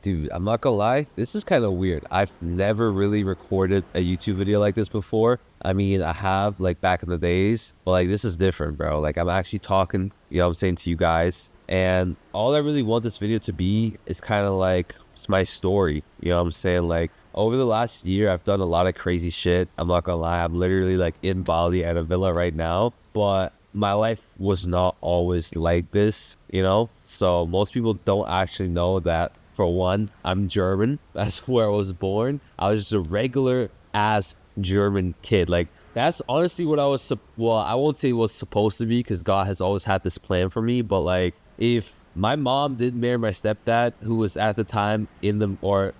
Dude, I'm not gonna lie, this is kind of weird. I've never really recorded a YouTube video like this before. I mean, I have like back in the days, but like this is different, bro. Like I'm actually talking, you know what I'm saying, to you guys. And all I really want this video to be is kind of like it's my story. You know what I'm saying? Like over the last year, I've done a lot of crazy shit. I'm not gonna lie, I'm literally like in Bali at a villa right now. But my life was not always like this, you know? So most people don't actually know that for one, I'm German. That's where I was born. I was just a regular ass German kid. Like that's honestly what I was. Well, I won't say it was supposed to be because God has always had this plan for me. But like, if my mom didn't marry my stepdad, who was at the time in the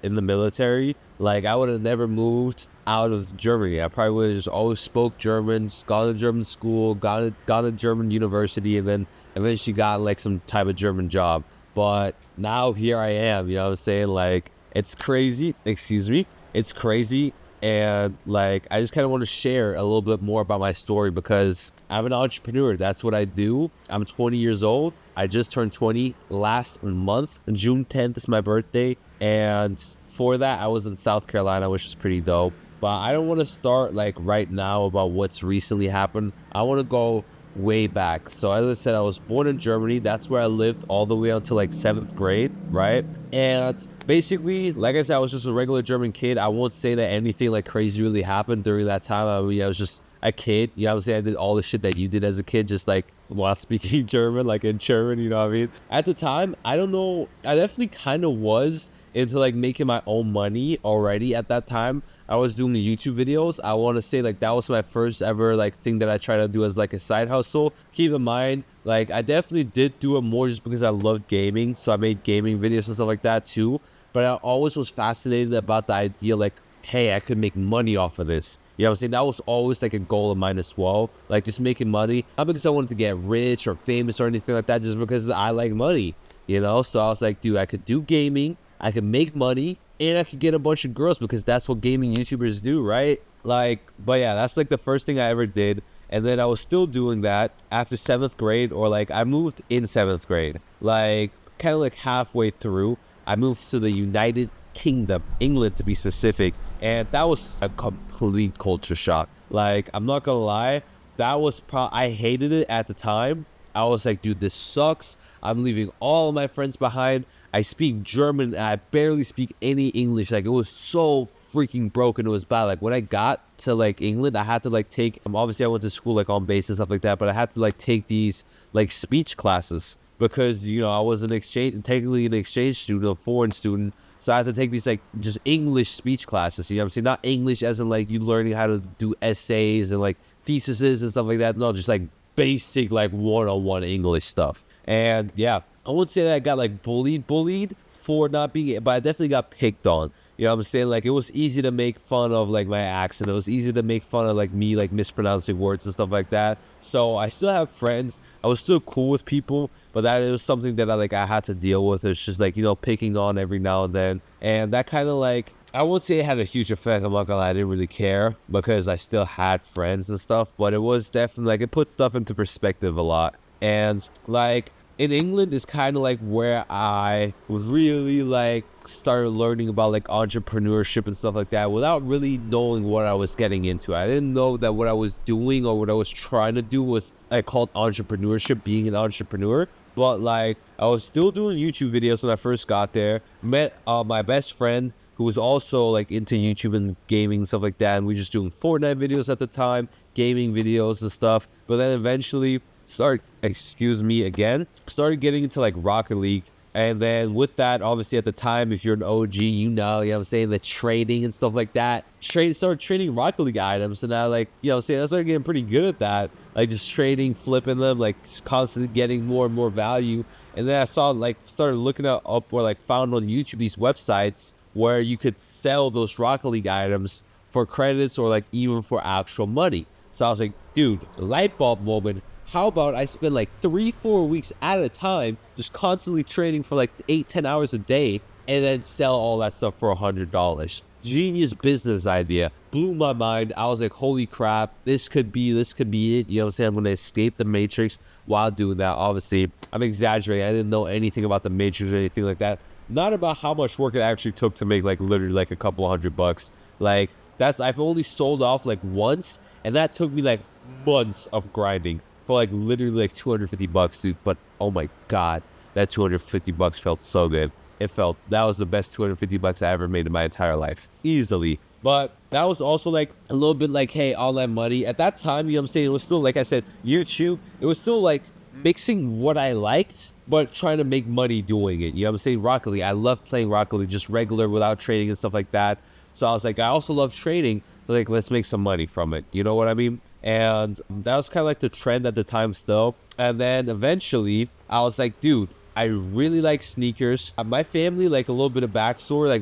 military, like I would have never moved out of Germany. I probably would have just always spoke German, just gone to German school, got a German university, and then eventually got like some type of German job. But now here I am, you know what I'm saying? Like, it's crazy, excuse me. It's crazy. And like, I just kind of want to share a little bit more about my story because I'm an entrepreneur. That's what I do. I'm 20 years old. I just turned 20 last month. June 10th is my birthday. And for that, I was in South Carolina, which is pretty dope. But I don't want to start like right now about what's recently happened. I want to go way back. So as I said, I was born in Germany. That's where I lived all the way until like 7th grade, right? And basically, like I said, I was just a regular German kid. I won't say that anything like crazy really happened during that time. I mean, I was just a kid. You know what I'm saying? I did all the shit that you did as a kid, just like while speaking German, like in German, you know what I mean? At the time, I don't know, I definitely kind of was into like making my own money already at that time. I was doing the YouTube videos. I want to say like that was my first ever like thing that I tried to do as like a side hustle. Keep in mind, like I definitely did do it more just because I loved gaming. So I made gaming videos and stuff like that too. But I always was fascinated about the idea like, hey, I could make money off of this. You know what I'm saying? That was always like a goal of mine as well. Like just making money. Not because I wanted to get rich or famous or anything like that, just because I like money. You know? So I was like, dude, I could do gaming. I could make money and I could get a bunch of girls because that's what gaming YouTubers do, right? Like, but yeah, that's like the first thing I ever did. And then I was still doing that after 7th grade, or like I moved in 7th grade, like kind of like halfway through. I moved to the United Kingdom, England to be specific. And that was a complete culture shock. Like, I'm not gonna lie, that was I hated it at the time. I was like, dude, this sucks. I'm leaving all of my friends behind. I speak German and I barely speak any English. Like it was so freaking broken. It was bad. Like when I got to like England, I had to like take, obviously I went to school like on base and stuff like that, but I had to like take these like speech classes because, you know, I was technically an exchange student, a foreign student. So I had to take these like just English speech classes. You know what I'm saying? Not English as in like you learning how to do essays and like theses and stuff like that. No, just like basic like one-on-one English stuff. And yeah, I wouldn't say that I got like bullied for not being, but I definitely got picked on. You know what I'm saying? Like it was easy to make fun of like my accent. It was easy to make fun of like me like mispronouncing words and stuff like that. So I still have friends. I was still cool with people, but that was something that I had to deal with. It's just like, you know, picking on every now and then. And that kind of like, I won't say it had a huge effect. I'm not gonna lie, I didn't really care because I still had friends and stuff, but it was definitely like it put stuff into perspective a lot. And like in England is kind of like where I was really like started learning about like entrepreneurship and stuff like that without really knowing what I was getting into. I didn't know that what I was doing or what I was trying to do was like called entrepreneurship, being an entrepreneur. But like I was still doing YouTube videos when I first got there. Met my best friend who was also like into YouTube and gaming and stuff like that, and we just doing Fortnite videos at the time, gaming videos and stuff. But then eventually started getting into like Rocket League. And then with that, obviously at the time, if you're an OG, you know what I'm saying, the trading and stuff like that. Started trading Rocket League items, and I like, you know what I'm saying, I started getting pretty good at that. Like just trading, flipping them, like just constantly getting more and more value. And then I started looking up or like found on YouTube these websites where you could sell those Rocket League items for credits or like even for actual money. So I was like, dude, light bulb moment. How about I spend like 3-4 weeks at a time just constantly trading for like 8-10 hours a day and then sell all that stuff for $100? Genius business idea. Blew my mind. I was like, holy crap, this could be it. You know what I'm saying? I'm going to escape the Matrix while doing that. Obviously, I'm exaggerating. I didn't know anything about the Matrix or anything like that. not about how much work it actually took to make like literally like a couple $100. Like I've only sold off like once, and that took me like months of grinding for like literally like $250, dude. But oh my god, that $250 felt so good. It felt, that was the best $250 I ever made in my entire life, easily. But that was also like a little bit like, hey, all that money at that time, you know what I'm saying? It was still, like I said, YouTube. It was still like mixing what I liked, but trying to make money doing it. You know what I'm saying? Rocket League. I love playing Rocket League, just regular without trading and stuff like that. So I was like, I also love trading. So like, let's make some money from it. You know what I mean? And that was kind of like the trend at the time still. And then eventually I was like, dude, I really like sneakers. My family, like a little bit of backstory, like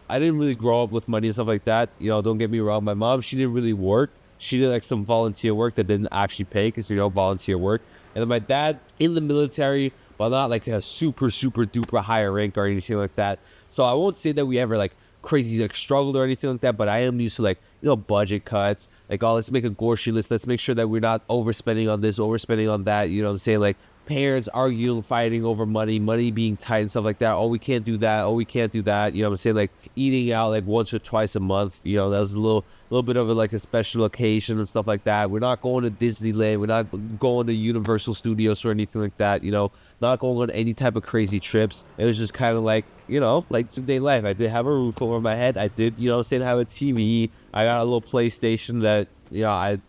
I didn't really grow up with money and stuff like that. You know, don't get me wrong. My mom, she didn't really work. She did like some volunteer work that didn't actually pay because, you know, volunteer work. And then my dad in the military, but not like a super, super duper higher rank or anything like that. So I won't say that we ever like crazy like struggled or anything like that, but I am used to like, you know, budget cuts, like, oh, let's make a grocery list, let's make sure that we're not overspending on this, overspending on that, you know what I'm saying? Like parents arguing, fighting over money being tight and stuff like that. Oh, we can't do that. Oh, we can't do that. You know what I'm saying? Like eating out like once or twice a month. You know, that was a little bit of like a special occasion and stuff like that. We're not going to Disneyland. We're not going to Universal Studios or anything like that. You know, not going on any type of crazy trips. It was just kind of like, you know, like day life. I did have a roof over my head. I did, you know, say have a TV. I got a little PlayStation that, you know, I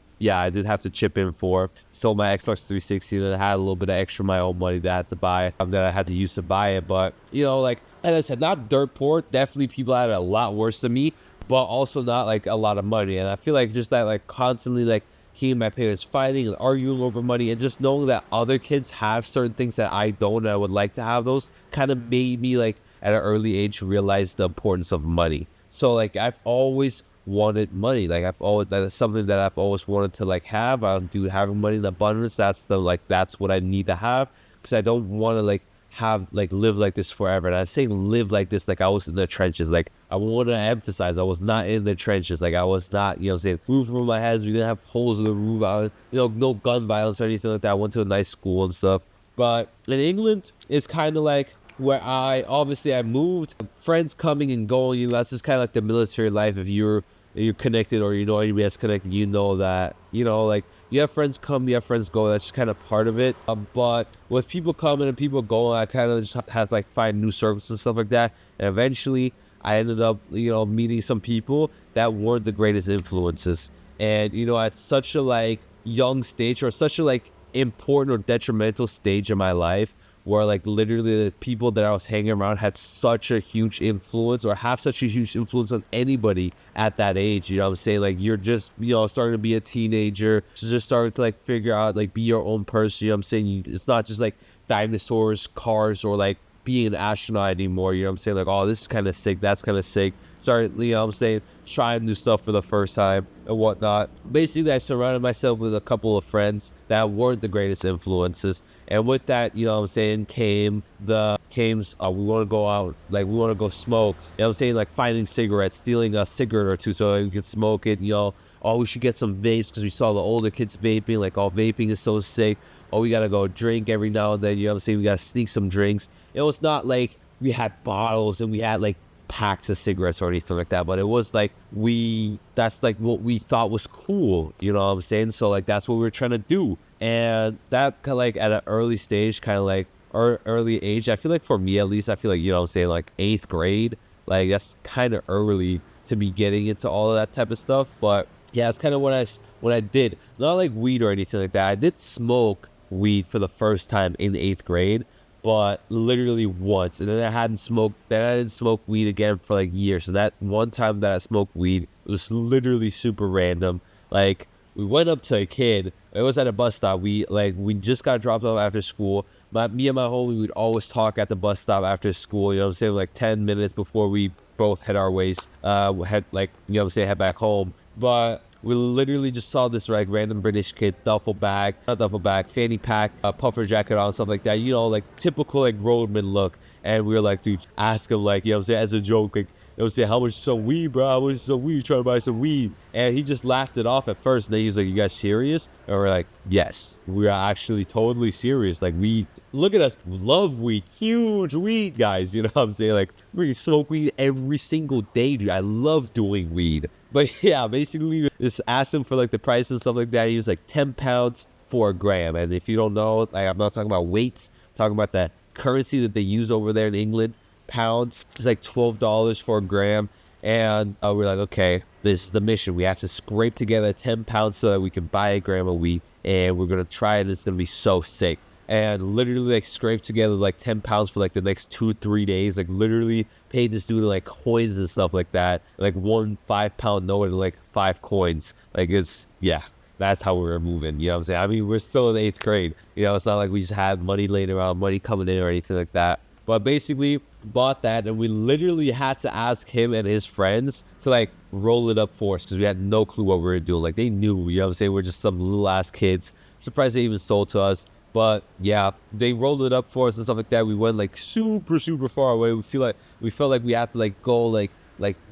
did have to chip in for. Sold my Xbox 360 and I had a little bit of extra my own money that I had to buy, that I had to use to buy it. But, you know, like, as I said, not dirt poor. Definitely people had it a lot worse than me, but also not like a lot of money. And I feel like just that, like, constantly, like, hearing my parents fighting and arguing over money and just knowing that other kids have certain things that I don't and I would like to have those kind of made me, like, at an early age realize the importance of money. So, like, I've always wanted money. Like that's something that I've always wanted to like have. I do having money in abundance. That's what I need to have, because I don't want to like live like this forever. And I say live like this like I was in the trenches. Like I want to emphasize I was not in the trenches. Like I was not, you know, saying roof over my head. We didn't have holes in the roof. You know, no gun violence or anything like that. I went to a nice school and stuff. But in England, it's kind of like where I moved, friends coming and going. You know, that's just kind of like the military life. If you're connected or you know anybody that's connected, you know that, you know, like you have friends come, you have friends go. That's just kind of part of it. But with people coming and people going, I kind of just had to like find new circles and stuff like that. And eventually I ended up, you know, meeting some people that weren't the greatest influences. And, you know, at such a like young stage or such a like important or detrimental stage in my life, where like literally the people that I was hanging around had such a huge influence or have such a huge influence on anybody at that age. You know what I'm saying? Like you're just, you know, starting to be a teenager, just starting to like figure out, like be your own person. You know what I'm saying? It's not just like dinosaurs, cars, or like being an astronaut anymore. You know what I'm saying? Like, oh, this is kind of sick, that's kind of sick. Start, you know what I'm saying, trying new stuff for the first time and whatnot. Basically, I surrounded myself with a couple of friends that weren't the greatest influences. And with that, you know what I'm saying, we want to go out, like we want to go smoke. You know what I'm saying? Like finding cigarettes, stealing a cigarette or two so we can smoke it, you know. Oh, we should get some vapes because we saw the older kids vaping. Like, oh, vaping is so sick. Oh, we got to go drink every now and then. You know what I'm saying? We got to sneak some drinks. It was not like we had bottles and we had like packs of cigarettes or anything like that, but it was like that's like what we thought was cool. You know what I'm saying? So like that's what we were trying to do. And that kind of like at an early stage, kind of like early age, I feel like for me at least, I feel like, you know what I'm saying, like 8th grade, like that's kind of early to be getting into all of that type of stuff. But yeah, it's kind of when I did, not like weed or anything like that. I did smoke weed for the first time in 8th grade, but literally once. And then I didn't smoke weed again for like years. So that one time that I smoked weed, it was literally super random. Like we went up to a kid. It was at a bus stop. We just got dropped off after school. Me and my homie would always talk at the bus stop after school. You know what I'm saying? Like 10 minutes before we both head our ways. Head head back home. But we literally just saw this like random British kid, fanny pack, puffer jacket on, stuff like that. You know, like typical like roadman look. And we were like, dude, ask him like, you know what I'm saying, as a joke, like, it was saying, how much is some weed, bro? How much is some weed? Trying to buy some weed. And he just laughed it off at first. And then he was like, you guys serious? And we're like, yes, we are actually totally serious. Like we look at us, love weed, huge weed guys. You know what I'm saying? Like, we smoke weed every single day, dude. I love doing weed. But yeah, basically, just asked him for like the price and stuff like that. He was like 10 pounds for a gram. And if you don't know, like, I'm not talking about weights, I'm talking about the currency that they use over there in England. Pounds. It's like $12 for a gram. And we're like, okay, this is the mission. We have to scrape together 10 pounds so that we can buy a gram of weed. And we're going to try it. It's going to be so sick. And literally like scrape together like 10 pounds for like the next 2-3 days. Like literally paid this dude like coins and stuff like that. Like 1 5-pound note and like 5 coins. Like it's, yeah, that's how we were moving. You know what I'm saying? I mean, we're still in 8th grade. You know, it's not like we just had money laying around, money coming in or anything like that. But basically bought that, and we literally had to ask him and his friends to like roll it up for us because we had no clue what we were doing. Like they knew, you know what I'm saying? We're just some little ass kids. Surprised they even sold to us. But yeah, they rolled it up for us and stuff like that. We went like super far away. We felt like we had to like go like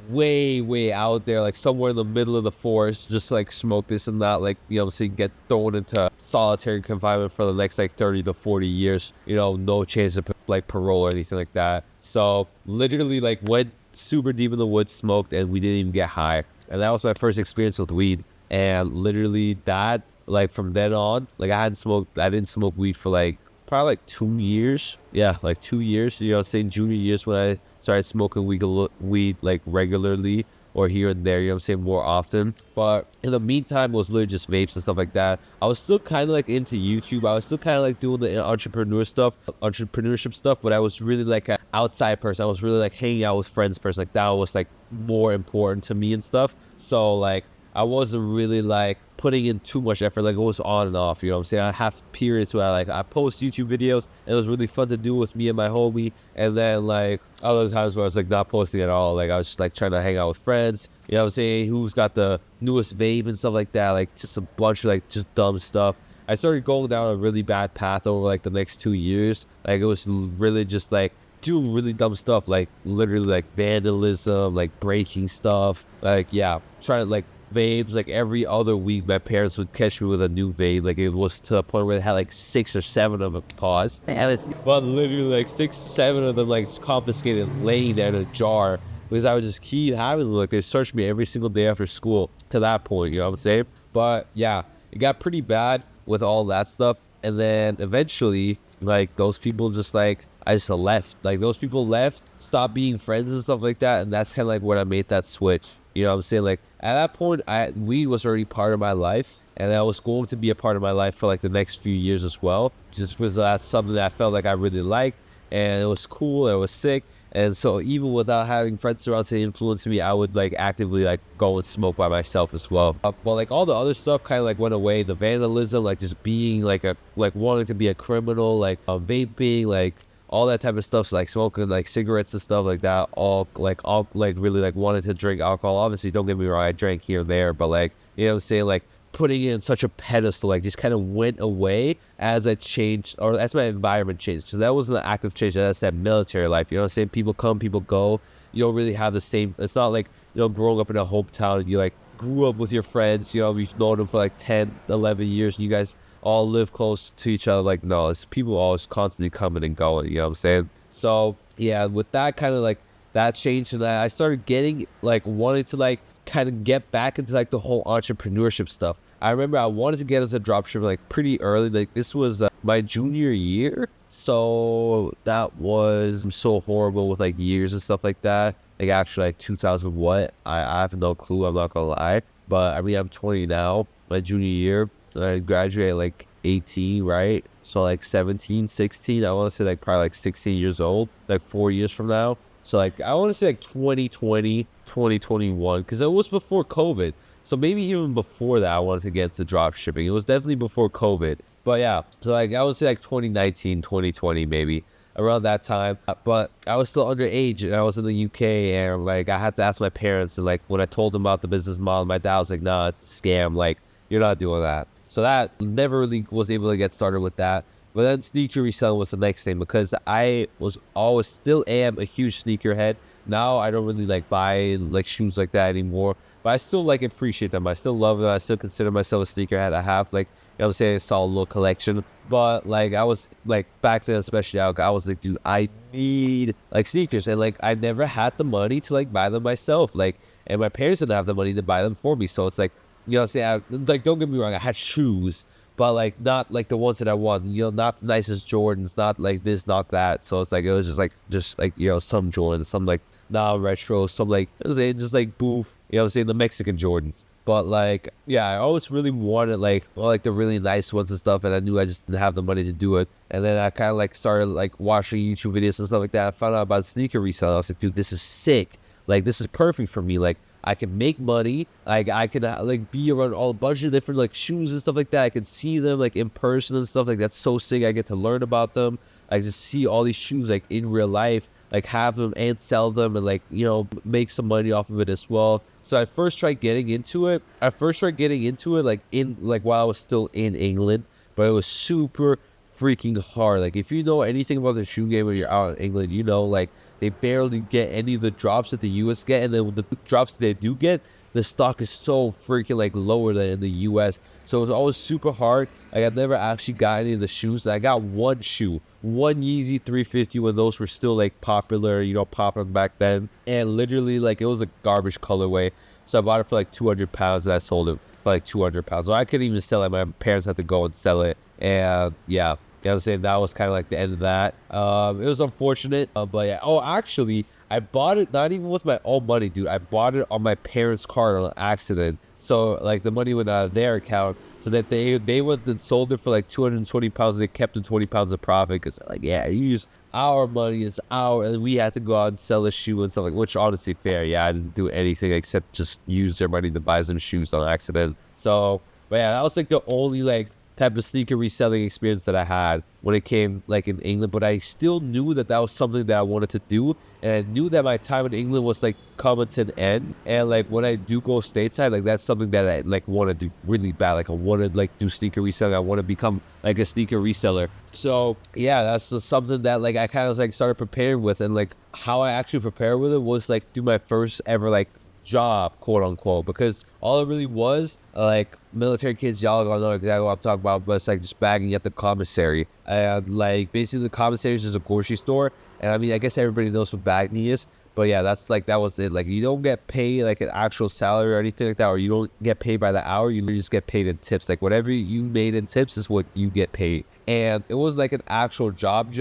way out there, like somewhere in the middle of the forest, just like smoke this and that, like, you know what I'm saying, get thrown into solitary confinement for the next like 30 to 40 years, you know, no chance of like parole or anything like that. So literally like went super deep in the woods, smoked, and we didn't even get high. And that was my first experience with weed. And literally that, like from then on, like I didn't smoke weed for like probably like 2 years. Yeah, like 2 years, you know, saying junior years when I started smoking weed like regularly or here and there, you know what I'm saying, more often. But in the meantime, it was literally just vapes and stuff like that. I was still kind of like into YouTube. I was still kind of like doing the entrepreneurship stuff, but I was really like an outside person. I was really like hanging out with friends person. Like that was like more important to me and stuff. So like I wasn't really like putting in too much effort. Like it was on and off, you know what I'm saying? I have periods where I post YouTube videos and it was really fun to do with me and my homie. And then like other times where I was like not posting at all. Like I was just like trying to hang out with friends, you know what I'm saying? Who's got the newest vape and stuff like that. Like just a bunch of like just dumb stuff. I started going down a really bad path over like the next 2 years. Like it was really just like doing really dumb stuff, like literally like vandalism, like breaking stuff. Like yeah, trying to like vapes. Like every other week my parents would catch me with a new vape. Like it was to a point where they had like 6 or 7 of them. Pause. But literally like 6-7 of them like confiscated, laying there in a jar, because I would just keep having them. Like they searched me every single day after school to that point, you know what I'm saying? But yeah, it got pretty bad with all that stuff. And then eventually like those people just like, I just left. Like those people left, stopped being friends and stuff like that. And that's kind of like when I made that switch. You know what I'm saying? Like at that point, weed was already part of my life, and that was going to be a part of my life for like the next few years as well. Just because that's something that I felt like I really liked, and it was cool, and it was sick. And so even without having friends around to influence me, I would like actively like go and smoke by myself as well. But like all the other stuff kind of like went away. The vandalism, like just being like wanting to be a criminal, like vaping, like all that type of stuff, so like smoking like cigarettes and stuff like that, all like really like wanted to drink alcohol. Obviously, don't get me wrong, I drank here and there, but like, you know what I'm saying, like putting it in such a pedestal like just kind of went away as I changed, or as my environment changed, because that wasn't an active change. That's that military life, you know what I'm saying? People come, people go. You don't really have the same, it's not like, you know, growing up in a hometown, you like grew up with your friends, you know, you've known them for like 10-11 years, and you guys all live close to each other. Like no, it's people always constantly coming and going, you know what I'm saying? So yeah, with that kind of like that changed, and I started getting like wanting to like kind of get back into like the whole entrepreneurship stuff. I remember I wanted to get into dropshipping like pretty early. Like this was my junior year, so that was so horrible with like years and stuff like that. Like actually like 2000 what? I have no clue, I'm not gonna lie. But I mean, I'm 20 now. My junior year, I graduated like 18, right? So like 17, 16, I want to say like probably like 16 years old, like 4 years from now. So like I want to say like 2020, 2021, because it was before COVID. So maybe even before that I wanted to get into drop shipping. It was definitely before COVID. But yeah, so like I would say like 2019, 2020 maybe, around that time. But I was still underage, and I was in the UK, and like I had to ask my parents, and like when I told them about the business model, my dad was like, nah, it's a scam, like you're not doing that. So that never really was able to get started with that. But then sneaker reselling was the next thing, because I was always, still am a huge sneakerhead. Now I don't really like buy like shoes like that anymore, but I still like appreciate them. I still love them. I still consider myself a sneakerhead. I have like know what I'm saying, saw a little collection. But like I was like back then, especially I was like, dude, I need like sneakers, and like I never had the money to like buy them myself. Like, and my parents didn't have the money to buy them for me. So it's like, you know what I'm saying? Like, don't get me wrong, I had shoes, but like not like the ones that I want. You know, not the nicest Jordans, not like this, not that. So it's like it was just like you know, some Jordans, some like non-retro, some like it was just like boof. You know what I'm saying? The Mexican Jordans. But like, yeah, I always really wanted like all like the really nice ones and stuff, and I knew I just didn't have the money to do it. And then I kind of like started like watching YouTube videos and stuff like that. I found out about sneaker reselling. I was like, dude, this is sick. Like, this is perfect for me. Like, I can make money. Like, I can like be around all a bunch of different like shoes and stuff like that. I can see them like in person and stuff like that's so sick. I get to learn about them. I just see all these shoes like in real life, like have them and sell them and like, you know, make some money off of it as well. So I first tried getting into it. Like in like while I was still in England, but it was super freaking hard. Like if you know anything about the shoe game when you're out in England, you know like they barely get any of the drops that the US get, and then with the drops they do get, the stock is so freaking like lower than in the US. So it was always super hard. Like I've never actually got any of the shoes. I got one shoe, one Yeezy 350 when those were still like popular, you know, popping back then. And literally like it was a garbage colorway. So I bought it for like 200 pounds and I sold it for like 200 pounds. So I couldn't even sell it. My parents had to go and sell it. And yeah, you know what I'm saying? That was kind of like the end of that. It was unfortunate, but yeah. Oh, actually, I bought it not even with my own money, dude. I bought it on my parents' card on accident. So like the money went out of their account, so that they went and sold it for like 220 pounds. And they kept the 20 pounds of profit because like, yeah, you use our money is our, and we had to go out and sell a shoe and stuff like. Which honestly fair. Yeah, I didn't do anything except just use their money to buy some shoes on accident. So, but yeah, that was like the only like type of sneaker reselling experience that I had when it came like in England. But I still knew that that was something that I wanted to do, and I knew that my time in England was like coming to an end. And like when I do go stateside, like that's something that I like want to do really bad. Like I want to like do sneaker reselling. I want to become like a sneaker reseller. So yeah, that's just something that like I kind of like started preparing with, and like how I actually prepared with it was like do my first ever like job, quote unquote, because all it really was like military kids, y'all gonna know exactly what I'm talking about, but it's like just bagging at the commissary. And like basically the commissary is just a grocery store, and I mean I guess everybody knows what bagging is, but yeah, that's like that was it. Like you don't get paid like an actual salary or anything like that, or you don't get paid by the hour. You just get paid in tips. Like whatever you made in tips is what you get paid. And it was like an actual job.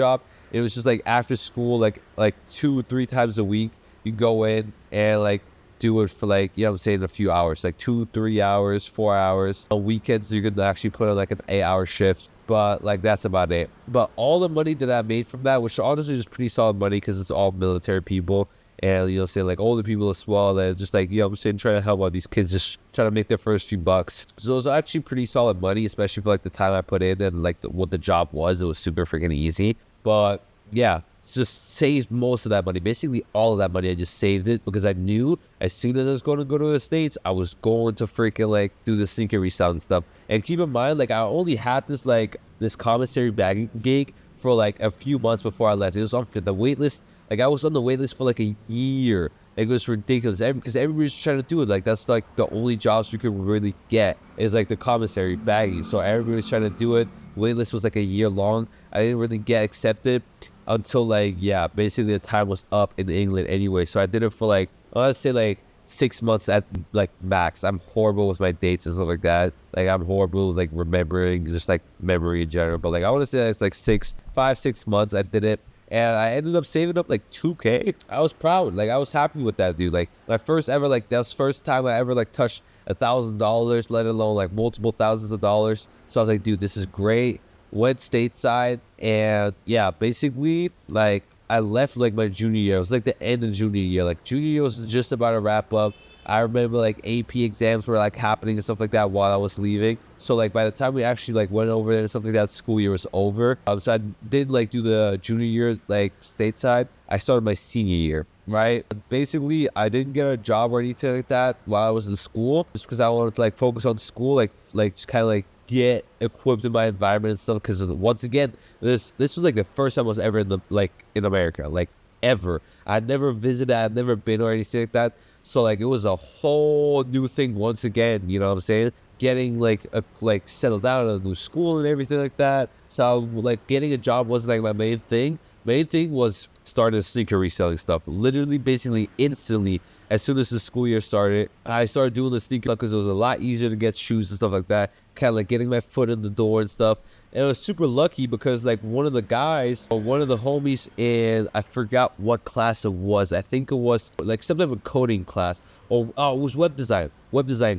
It was just like after school, like 2-3 times a week you go in and like do it for like, you know what I'm saying, a few hours, like 2-3 hours, 4 hours. On weekends you could actually put in like an 8-hour shift, but like that's about it. But all the money that I made from that, which honestly is pretty solid money because it's all military people, and you know, say like older people as well, that just like, you know what I'm saying, trying to help out these kids, just trying to make their first few bucks. So it was actually pretty solid money, especially for like the time I put in and like what the job was. It was super freaking easy. But yeah, just saved most of that money. Basically all of that money, I just saved it because I knew as soon as I was going to go to the States, I was going to freaking like do the sneaker reselling stuff. And keep in mind, like I only had this commissary bagging gig for like a few months before I left. It was on the wait list. Like I was on the wait list for like a year. Like, it was ridiculous because everybody's trying to do it. Like that's like the only jobs you could really get is like the commissary bagging. So everybody's trying to do it. Wait list was like a year long. I didn't really get accepted until like, yeah, basically the time was up in England anyway. So I did it for like, let's say like 6 months at like max. I'm horrible with my dates and stuff like that. Like I'm horrible with like remembering, just like memory in general. But like I want to say it's like 6 months I did it. And I ended up saving up like 2K. I was proud. Like I was happy with that, dude. Like my first ever, like that was first time I ever like touched $1,000, let alone like multiple thousands of dollars. So I was like, dude, this is great. Went stateside, and yeah, basically like I left like my junior year. It was like the end of junior year. Like junior year was just about to wrap up. I remember like AP exams were like happening and stuff like that while I was leaving. So like by the time we actually like went over there and stuff like that, school year was over. So I didn't like do the junior year like stateside. I started my senior year, right? Basically, I didn't get a job or anything like that while I was in school, just because I wanted to like focus on school, like just kind of like get equipped in my environment and stuff. Because once again, this was like the first time I was ever in America, like ever. I'd never visited, I'd never been or anything like that. So like it was a whole new thing once again, you know what I'm saying? getting like settled down in a new school and everything like that. So like getting a job wasn't like my main thing. Main thing was starting sneaker reselling stuff. Literally, basically, instantly, as soon as the school year started, I started doing the sneaker because it was a lot easier to get shoes and stuff like that. Kind of like getting my foot in the door and stuff. And I was super lucky because like one of the guys or one of the homies in, I forgot what class it was. I think it was like some type of coding class, or it was web design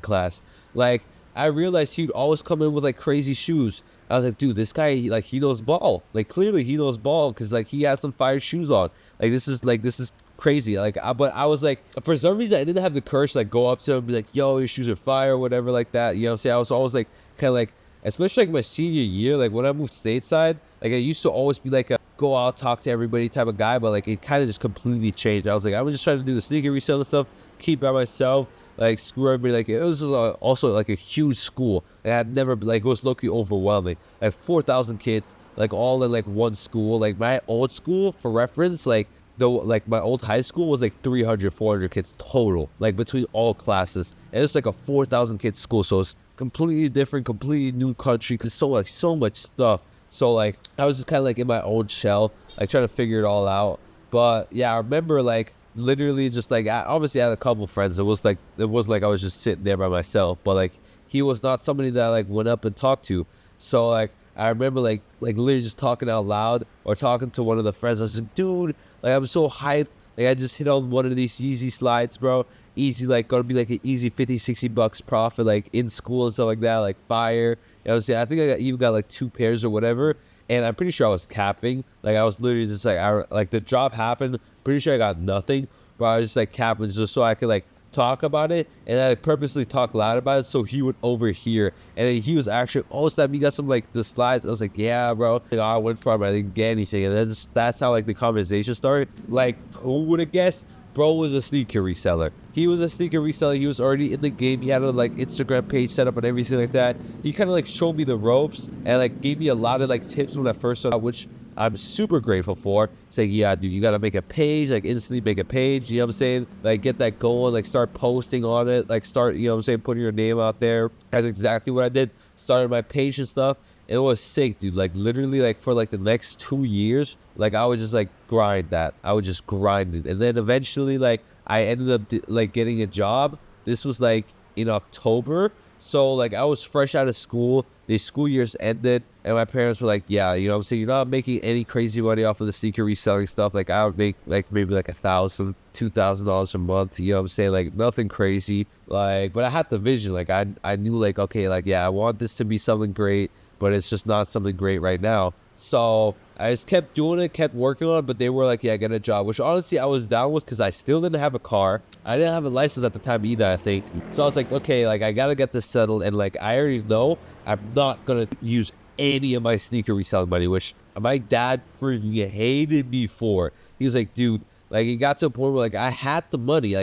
class. Like I realized he'd always come in with like crazy shoes. I was like, dude, this guy, he knows ball. Like clearly he knows ball because like he has some fire shoes on. This is crazy. But I was like, for some reason I didn't have the courage to like go up to him and be like, yo, your shoes are fire or whatever like that. You know what I'm saying? I was always like kind of like, especially like my senior year, like when I moved stateside, like I used to always be like a go out, talk to everybody type of guy, but like it kind of just completely changed. I was like, I was just trying to do the sneaker reselling stuff, keep by myself, like screw everybody. Like it was also like a huge school. Like, I had never like, it was low-key overwhelming. Like 4,000 kids, like all in like one school. Like my old school, for reference, like though, like my old high school was like 300, 400 kids total, like between all classes, and it's like a 4,000 kids school. So it's completely different, completely new country. Cause so much stuff. So like I was just kind of like in my own shell, like trying to figure it all out. But yeah, I remember like literally just like obviously I had a couple friends. It was like I was just sitting there by myself. But like he was not somebody that I like went up and talked to. So like I remember like literally just talking out loud or talking to one of the friends. I was like, dude, like I'm so hyped. Like I just hit on one of these Yeezy slides, bro. Easy, like gonna be like an easy 50-60 bucks profit, like in school and stuff like that, like fire. You know what I'm saying? I think even got like 2 pairs or whatever. And I'm pretty sure I was capping. Like I was literally just like the drop happened. Pretty sure I got nothing, but I was just like capping just so I could like talk about it, and I purposely talk loud about it so he would overhear. And then he was actually, oh snap, you got some like the slides. I was like, yeah, bro. Like, I went for him, I didn't get anything, and that's how like the conversation started. Like who would have guessed? Bro was a sneaker reseller. He was a sneaker reseller. He was already in the game. He had a like Instagram page set up and everything like that. He kind of like showed me the ropes and like gave me a lot of like tips when I first started, which I'm super grateful for. Saying, yeah, dude, you gotta make a page, like instantly make a page. You know what I'm saying? Like get that going, like start posting on it, like start, you know what I'm saying, putting your name out there. That's exactly what I did. Started my page and stuff. It was sick, dude. Like literally, like for like the next 2 years, like I would just like grind that. I would just grind it, and then eventually, like I ended up like getting a job. This was like in October, so like I was fresh out of school. The school years ended, and my parents were like, "Yeah, you know what I'm saying, you're not making any crazy money off of the sneaker reselling stuff. Like I would make like maybe like $1,000, $2,000 a month. You know what I'm saying? Like nothing crazy. Like, but I had the vision. Like I knew like, okay, like yeah, I want this to be something great, but it's just not something great right now. So I just kept doing it, kept working on it, but they were like, yeah, get a job, which honestly I was down with because I still didn't have a car. I didn't have a license at the time either, I think. So I was like, okay, like I gotta get this settled, and like I already know I'm not gonna use any of my sneaker reselling money, which my dad freaking hated me for. He was like, dude, like it got to a point where like I had the money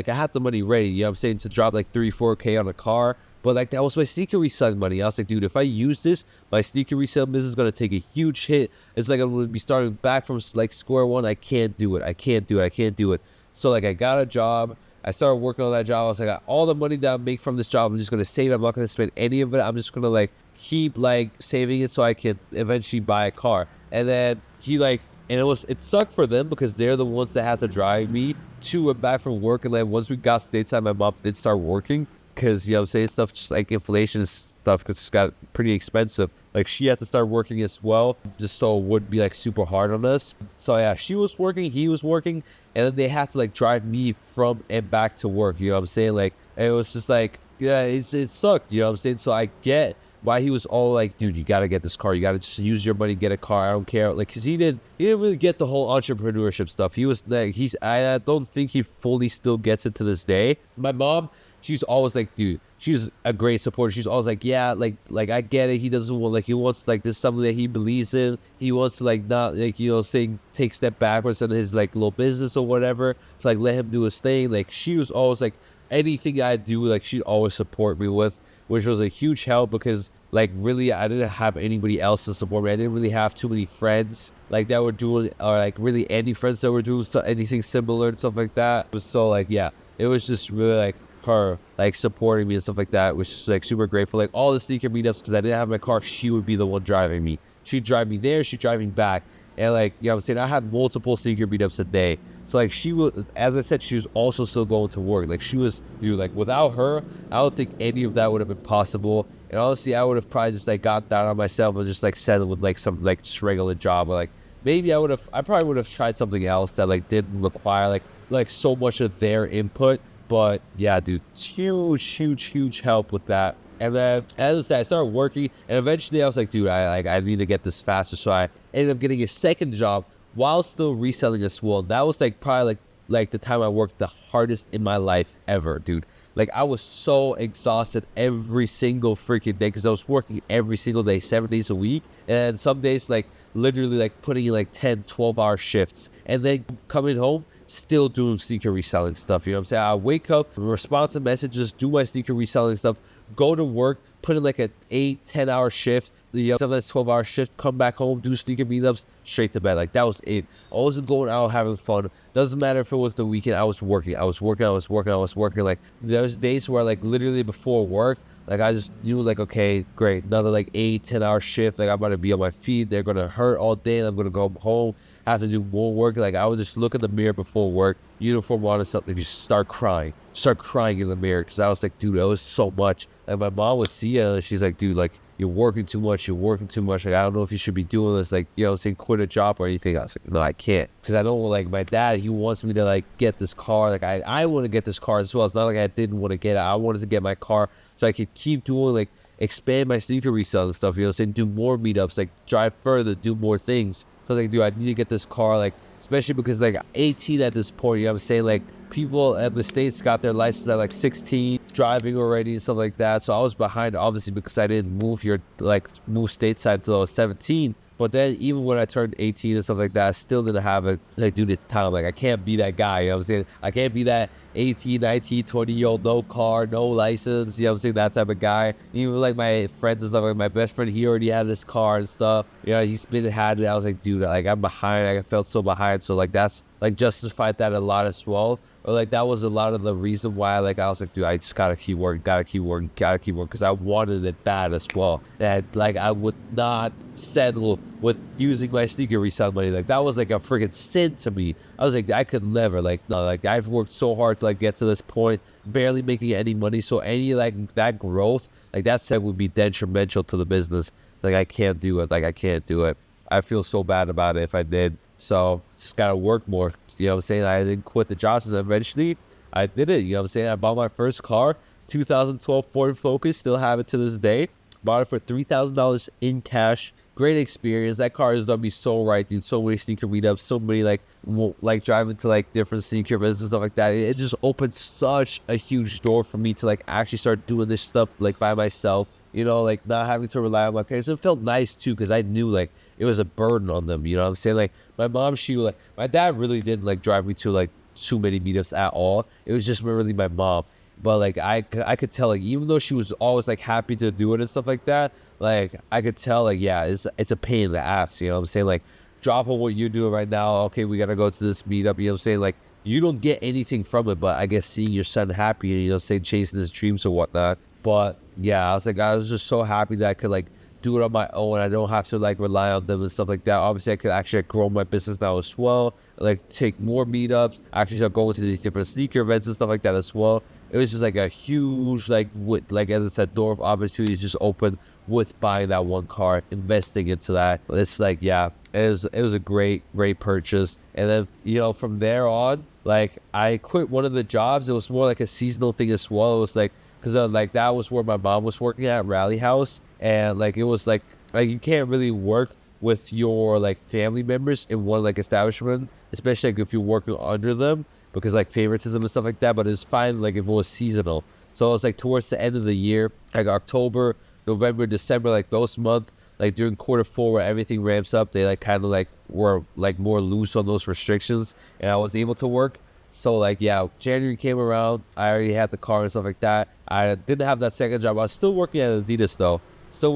ready, you know what I'm saying, to drop like 3-4K on a car. But like that was my sneaker reselling money. I was like, dude, if I use this, my sneaker reselling business is gonna take a huge hit. It's like I'm gonna be starting back from like square one. I can't do it. So like I got a job. I started working on that job. I was like, all the money that I make from this job, I'm just gonna save. I'm not gonna spend any of it. I'm just gonna like keep like saving it so I can eventually buy a car. And then it sucked for them because they're the ones that had to drive me to and back from work. And then once we got stateside, my mom did start working. Because, you know what I'm saying, stuff just like inflation and stuff, because it's got pretty expensive. Like, she had to start working as well, just so it wouldn't be like super hard on us. So, yeah, she was working, he was working, and then they had to like drive me from and back to work. You know what I'm saying? Like, it was just like, yeah, it sucked. You know what I'm saying? So, I get why he was all like, dude, you gotta get this car. You gotta just use your money, get a car. I don't care. Like, because he didn't really get the whole entrepreneurship stuff. He was like, I don't think he fully still gets it to this day. My mom, she's always like, dude, she's a great supporter. She's always like, yeah, like I get it. He doesn't want, like, he wants, like, this is something that he believes in. He wants to, like, not, like, you know, take step backwards in his, like, little business or whatever. To, like, let him do his thing. Like, she was always, like, anything I do, like, she'd always support me with, which was a huge help because, like, really, I didn't have anybody else to support me. I didn't really have too many friends, like, that were doing, or, like, any friends that were doing anything similar and stuff like that. So, like, yeah, it was just really, like, her like supporting me and stuff like that, which is like super grateful. Like all the sneaker meetups, because I didn't have my car, she would be the one driving me. She'd drive me there, she'd drive me back. And like, you know what I'm saying, I had multiple sneaker meetups a day. So like she was, as I said, she was also still going to work. Like she was, dude, like without her, I don't think any of that would have been possible. And honestly, I would have probably just like got down on myself and just like settled with like some like just regular job. Or like maybe I probably would have tried something else that like didn't require like so much of their input. But yeah, dude, huge help with that. And then as I said, I started working, and eventually I was like, dude, I need to get this faster. So I ended up getting a second job while still reselling as well. That was like probably like the time I worked the hardest in my life ever, dude. Like I was so exhausted every single freaking day because I was working every single day, 7 days a week. And some days like literally like putting in like 10, 12-hour shifts, and then coming home, still doing sneaker reselling stuff. You know what I'm saying? I wake up, respond to messages, do my sneaker reselling stuff, go to work, put in like an 8-10 hour shift, sometimes 12-hour shift, come back home, do sneaker meetups, straight to bed. Like that was it. I wasn't going out having fun. Doesn't matter if it was the weekend, I was working. Like there's days where like literally before work, like I just knew like, okay, great, another like 8-10 hour shift. Like I'm gonna be on my feet. They're gonna hurt all day. And I'm gonna go home, have to do more work. Like I would just look in the mirror before work, uniform on and something, just start crying in the mirror, because I was like, dude, that was so much. Like my mom would see it, and she's like, dude, like you're working too much. Like I don't know if you should be doing this, like, you know, saying quit a job or anything. I was like, no, I can't, because I know like my dad, he wants me to like get this car. Like I want to get this car as well. It's not like I didn't want to get it. I wanted to get my car so I could keep doing like expand my sneaker reselling stuff, you know, saying do more meetups, like drive further, do more things. So like, dude, I need to get this car, like, especially because like 18 at this point, you know what I'm saying? Like people at the States got their license at like 16, driving already and stuff like that. So I was behind, obviously, because I didn't move here, like move stateside until I was 17. But then even when I turned 18 and stuff like that, I still didn't have it. Like, dude, it's time. Like, I can't be that guy, you know what I'm saying? I can't be that 18, 19, 20-year-old, no car, no license, you know what I'm saying? That type of guy. Even like my friends and stuff, like my best friend, he already had his car and stuff. You know, he's been had it. I was like, dude, like I'm behind. I felt so behind. So like that's like justified that a lot as well. Or like that was a lot of the reason why like I was like, dude, I just gotta keep working, because I wanted it bad as well. And like I would not settle with using my sneaker resale money. Like that was like a freaking sin to me. I was like, I could never, like, no, like I've worked so hard to like get to this point, barely making any money. So any like that growth, like that said, would be detrimental to the business. Like I can't do it. I feel so bad about it if I did. So just gotta work more. You know what I'm saying? I didn't quit the jobs, and eventually I did it. You know what I'm saying? I bought my first car, 2012 Ford Focus, still have it to this day. Bought it for $3,000 in cash. Great experience. That car has done me so right, dude. So many sneaker meetups, so many like driving to like different sneaker events and stuff like that. It just opened such a huge door for me to like actually start doing this stuff like by myself. You know, like not having to rely on my parents. It felt nice too, because I knew like it was a burden on them. You know what I'm saying? Like my mom, my dad really didn't like drive me to like too many meetups at all. It was just really my mom. But like I could tell, like even though she was always like happy to do it and stuff like that, like I could tell like, yeah, it's a pain in the ass. You know what I'm saying? Like dropping what you're doing right now. Okay, we gotta go to this meetup. You know what I'm saying? Like you don't get anything from it, but I guess seeing your son happy and, you know, say chasing his dreams or whatnot. But yeah, I was just so happy that I could like do it on my own. I don't have to like rely on them and stuff like that. Obviously, I could actually grow my business now as well. Like take more meetups. Actually start going to these different sneaker events and stuff like that as well. It was just like a huge as I said, door of opportunities just opened with buying that one car, investing into that. It's like, yeah, it was a great purchase. And then, you know, from there on, like I quit one of the jobs. It was more like a seasonal thing as well. It was like, because like that was where my mom was working at Rally House, and like it was like you can't really work with your like family members in one like establishment, especially like if you're working under them, because like favoritism and stuff like that. But it's fine like if it was seasonal. So it was like towards the end of the year, like October, November, December, like those months, like during Q4 where everything ramps up, they like kind of like were like more loose on those restrictions, and I was able to work. So like, yeah, January came around, I already had the car and stuff like that. I didn't have that second job. I was still working at Adidas though. Still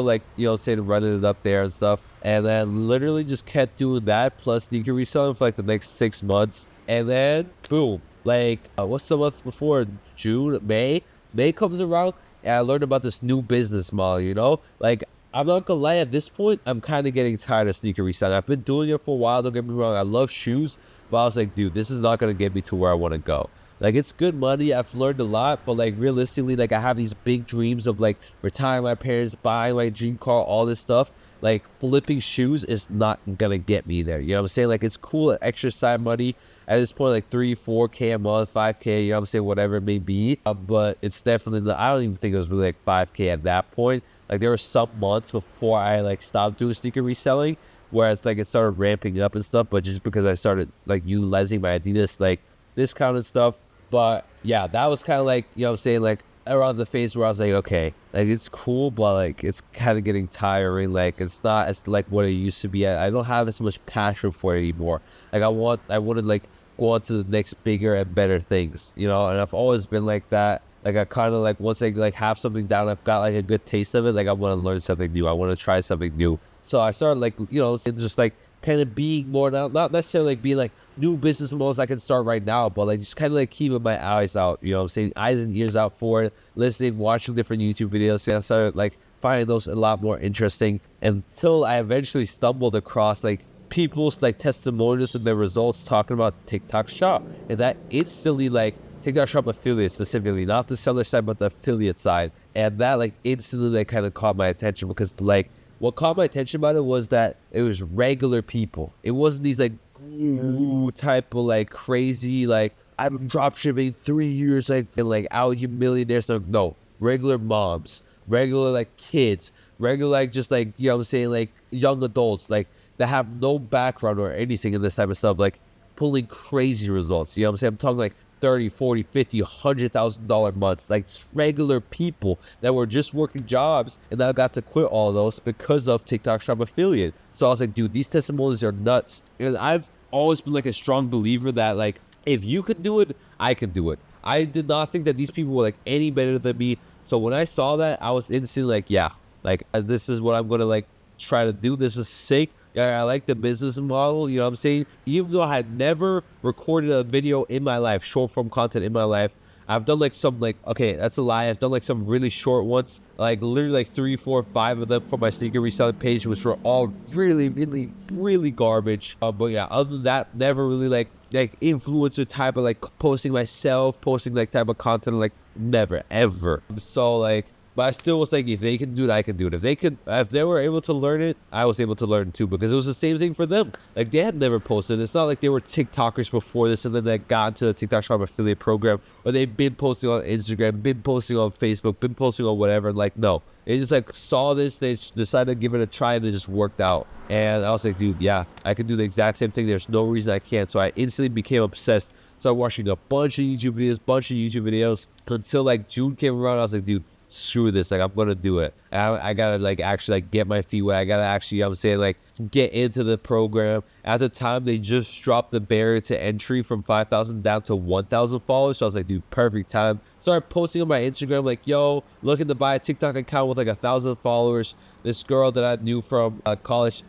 like, you know, saying running it up there and stuff. And then literally just kept doing that plus sneaker reselling for like the next 6 months. And then boom, Like, what's the month before? June, May? May comes around, and I learned about this new business model, you know? Like, I'm not gonna lie, at this point, I'm kind of getting tired of sneaker reselling. I've been doing it for a while, don't get me wrong. I love shoes, but I was like, dude, this is not gonna get me to where I want to go. Like, it's good money. I've learned a lot, but like realistically, like I have these big dreams of like retiring my parents, buying my dream car, all this stuff. Like flipping shoes is not gonna get me there. You know what I'm saying? Like it's cool extra side money at this point, like 3-4K a month, 5K, you know what I'm saying, whatever it may be. But it's definitely I don't even think it was really like 5K at that point. Like there were some months before I like stopped doing sneaker reselling where it's like it started ramping up and stuff, but just because I started like utilizing my Adidas like discount and stuff. But yeah, that was kind of like, you know what I'm saying, like around the phase where I was like, okay, like it's cool, but like it's kind of getting tiring. Like it's not as like what it used to be. I don't have as much passion for it anymore. Like I want to like go on to the next bigger and better things, you know. And I've always been like that. Like I kind of like once I like have something down, I've got like a good taste of it. Like I want to learn something new. I want to try something new. So I started like, you know, just like kind of being more now, not necessarily like being like new business models I can start right now, but like just kind of like keeping my eyes out, you know what I'm saying, eyes and ears out for it, listening, watching different YouTube videos. And I started like finding those a lot more interesting until I eventually stumbled across like people's like testimonials and their results talking about TikTok Shop, and that instantly like TikTok Shop affiliate specifically, not the seller side but the affiliate side, and that like instantly like kind of caught my attention because like what caught my attention about it was that it was regular people. It wasn't these like guru type of like crazy like I'm drop shipping 3 years like and like out you millionaires. No, regular moms, regular like kids, regular like just like, you know what I'm saying, like young adults like that have no background or anything in this type of stuff, like pulling crazy results. You know what I'm saying? I'm talking like 30, 40, 50, $100,000 months, like regular people that were just working jobs and I got to quit all of those because of TikTok Shop affiliate. So I was like, dude, these testimonials are nuts. And I've always been like a strong believer that like if you could do it, I can do it. I did not think that these people were like any better than me. So when I saw that, I was instantly like, yeah, like this is what I'm gonna like try to do. This is sick. Yeah, I like the business model, you know what I'm saying? Even though I had never recorded a video in my life, short form content in my life, I've done like some like, okay, that's a lie. I've done like some really short ones, like literally like 3, 4, 5 of them for my sneaker reselling page, which were all really, really, really garbage. But yeah, other than that, never really like influencer type of like posting myself, posting like type of content, like never, ever. So like, but I still was like, if they can do it, I can do it. If they were able to learn it, I was able to learn it too, because it was the same thing for them. Like they had never posted. It's not like they were TikTokers before this and then they got into the TikTok Shop affiliate program, or they've been posting on Instagram, been posting on Facebook, been posting on whatever. Like no, they just like saw this, they decided to give it a try, and it just worked out. And I was like, dude, yeah, I can do the exact same thing. There's no reason I can't. So I instantly became obsessed. Started watching a bunch of YouTube videos until like June came around. I was like, dude, screw this, like I'm gonna do it. I gotta like actually like get my feet wet. I gotta actually, I'm saying, like get into the program. At the time they just dropped the barrier to entry from 5,000 down to 1,000 followers, so I was like, dude, perfect time. Started posting on my Instagram like, yo, looking to buy a TikTok account with like 1,000 followers. This girl that I knew from College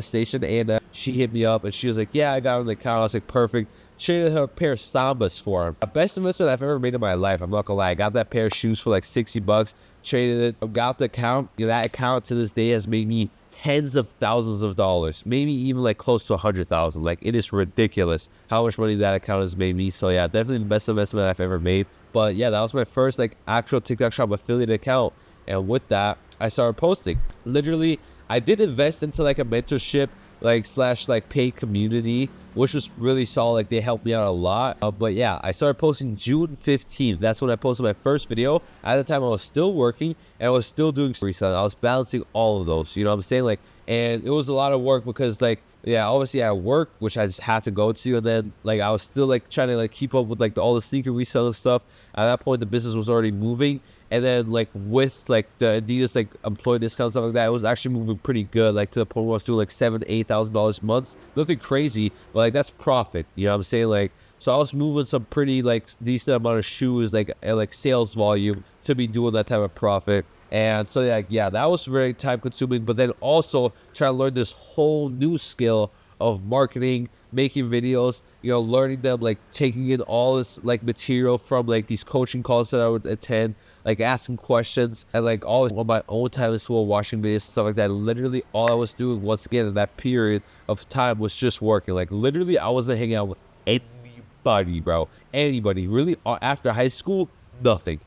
Station, and she hit me up and she was like, yeah, I got on the account. I was like, perfect. Traded her a pair of Sambas for him. The best investment I've ever made in my life. I'm not gonna lie. I got that pair of shoes for like $60. Traded it. Got the account. You know, that account to this day has made me tens of thousands of dollars. Maybe even like close to 100,000. Like it is ridiculous how much money that account has made me. So yeah, definitely the best investment I've ever made. But yeah, that was my first like actual TikTok Shop affiliate account. And with that, I started posting. Literally, I did invest into like a mentorship like slash like paid community, which was really solid. Like they helped me out a lot. But yeah, I started posting June 15th. That's when I posted my first video. At the time I was still working and I was still doing reselling. I was balancing all of those, you know what I'm saying? Like, and it was a lot of work because like, yeah, obviously I work, which I just had to go to, and then like I was still like trying to like keep up with like all the sneaker reselling stuff. At that point the business was already moving, and then like with like the Adidas like employee discount stuff like that, it was actually moving pretty good, like to the point where I was doing like $7,000-8,000 months. Nothing crazy, but like that's profit, you know what I'm saying? Like, so I was moving some pretty like decent amount of shoes, like sales volume to be doing that type of profit. And so yeah, that was very time consuming, but then also trying to learn this whole new skill of marketing, making videos, learning them, like taking in all this like material from like these coaching calls that I would attend, like asking questions, and like always on my own time as well, watching videos and stuff like that. Literally all I was doing once again in that period of time was just working. Like literally I wasn't hanging out with anybody, bro. Anybody. Really, after high school, nothing.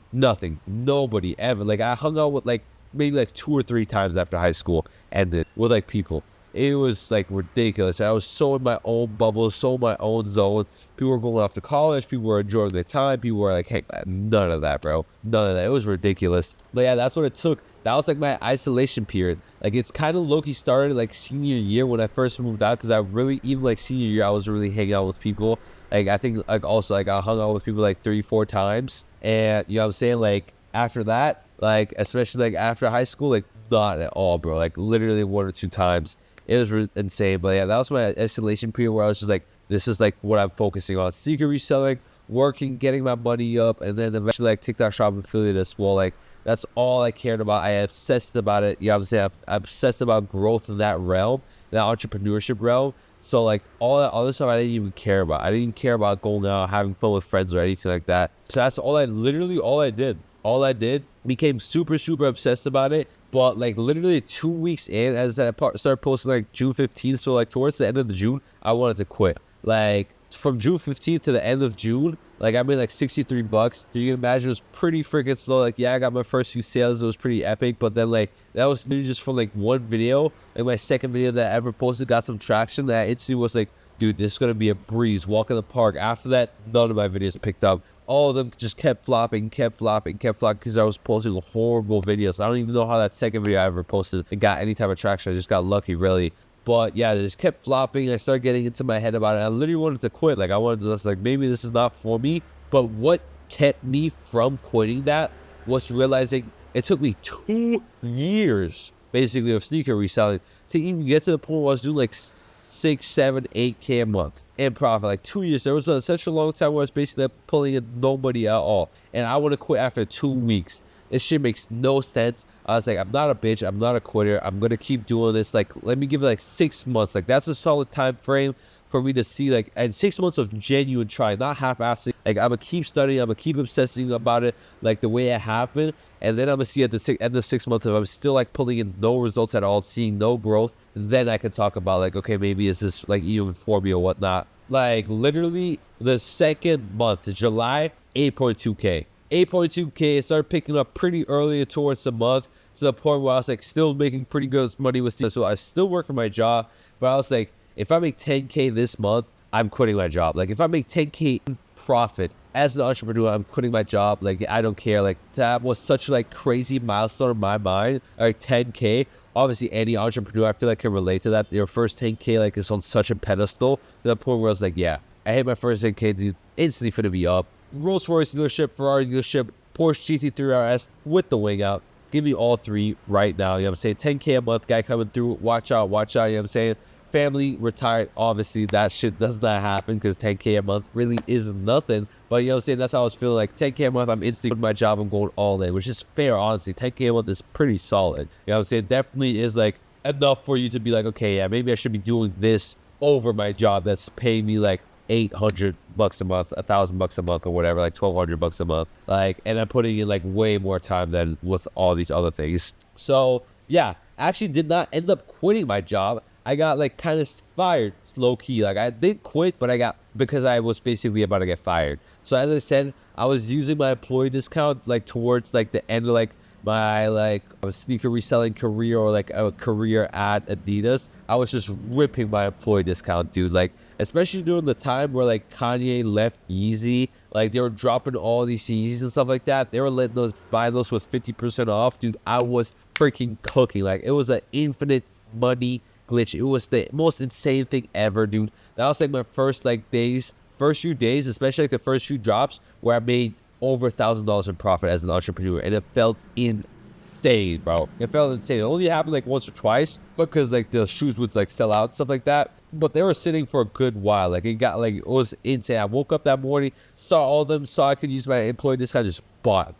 Nobody ever. Like I hung out with like maybe like 2 or 3 times after high school ended with like people. It was like ridiculous. I was so in my own bubble, so in my own zone. People were going off to college. People were enjoying their time. People were like, hey, none of that, bro. None of that. It was ridiculous. But yeah, that's what it took. That was like my isolation period. Like it's kind of low-key started like senior year when I first moved out, because I really, even like senior year, I was really hanging out with people. Like I think like also like I hung out with people like 3-4 times. And you know what I'm saying? Like after that, like especially like after high school, like not at all, bro. Like literally 1 or 2 times. It was insane. But yeah, that was my isolation period where I was just like, this is like what I'm focusing on. Sneaker reselling, working, getting my money up, and then eventually like TikTok shop affiliate as well. Like that's all I cared about. I obsessed about it. You know what I'm saying? I'm obsessed about growth in that realm, that entrepreneurship realm. So like all that other stuff I didn't even care about. I didn't even care about going out, having fun with friends or anything like that. So that's all I did. All I did, became super obsessed about it. But like literally 2 weeks in, as I started posting like June 15th, so like towards the end of the June, I wanted to quit. Like from June 15th to the end of June, like I made like $63. So you can imagine it was pretty freaking slow. Like yeah, I got my first few sales. It was pretty epic. But then like that was literally just from like one video. Like my second video that I ever posted got some traction. That instantly was like, dude, this is gonna be a breeze. Walk in the park. After that, none of my videos picked up. All of them just kept flopping because I was posting horrible videos. I don't even know how that second video I ever posted it got any type of traction. I just got lucky, really. But yeah, they just kept flopping. I started getting into my head about it. I literally wanted to quit. Like I wanted to just like, maybe this is not for me. But what kept me from quitting that was realizing it took me 2 years basically of sneaker reselling to even get to the point where I was doing like 6, 7, 8K a month in profit. Like 2 years. There was such a long time where I was basically pulling in nobody at all, and I want to quit after 2 weeks. This shit makes no sense. I was like, I'm not a bitch. I'm not a quitter. I'm gonna keep doing this. Like, let me give it like 6 months. Like that's a solid time frame for me to see, like, and 6 months of genuine trying, not half-assing. Like I'm gonna keep studying. I'm gonna keep obsessing about it, like the way it happened. And then I'm gonna see at the end of 6 months, if I'm still like pulling in no results at all, seeing no growth, then I can talk about like, okay, maybe is this like even for me or whatnot. Like literally the second month, July, 8.2K. 8.2K. It started picking up pretty early towards the month, to the point where I was like still making pretty good money with Steam. So I was still working my job, but I was like, if I make 10K this month, I'm quitting my job. Like if I make 10K in profit as an entrepreneur, I'm quitting my job. Like I don't care. Like that was such like crazy milestone in my mind. Like 10K. Obviously any entrepreneur I feel like can relate to that. Your first 10K like is on such a pedestal, to the point where I was like, yeah, I hit my first 10K, dude, instantly finna be up. Rolls Royce dealership, Ferrari dealership, Porsche GT3 RS with the wing out. Give me all 3 right now. You know what I'm saying? 10K a month guy coming through. Watch out. You know what I'm saying? Family retired. Obviously that shit does not happen, because 10K a month really is nothing. But you know what I'm saying? That's how I was feeling. Like 10K a month, I'm instantly with my job. I'm going all in, which is fair, honestly. 10K a month is pretty solid. You know what I'm saying? Definitely is like enough for you to be like, okay, yeah, maybe I should be doing this over my job that's paying me like $800 a month, $1,000 a month, or whatever, like $1,200 a month. Like, and I'm putting in like way more time than with all these other things. So yeah, actually did not end up quitting my job. I got like kind of fired low key. Like I did quit, but I got, because I was basically about to get fired. So as I said, I was using my employee discount like towards like the end of like my like sneaker reselling career, or like a career at Adidas. I was just ripping my employee discount, dude. Like especially during the time where like Kanye left Yeezy, like they were dropping all these Yeezys and stuff like that. They were letting those, buy those with 50% off, dude. I was freaking cooking. Like it was an infinite money glitch. It was the most insane thing ever, dude. That was like my first few days, especially like the first few drops, where I made over $1,000 in profit as an entrepreneur, and it felt insane, bro. It felt insane. It only happened like once or twice, because like the shoes would like sell out, stuff like that. But they were sitting for a good while. Like it was insane. I woke up that morning, saw all of them, saw I could use my employee discount, just bought.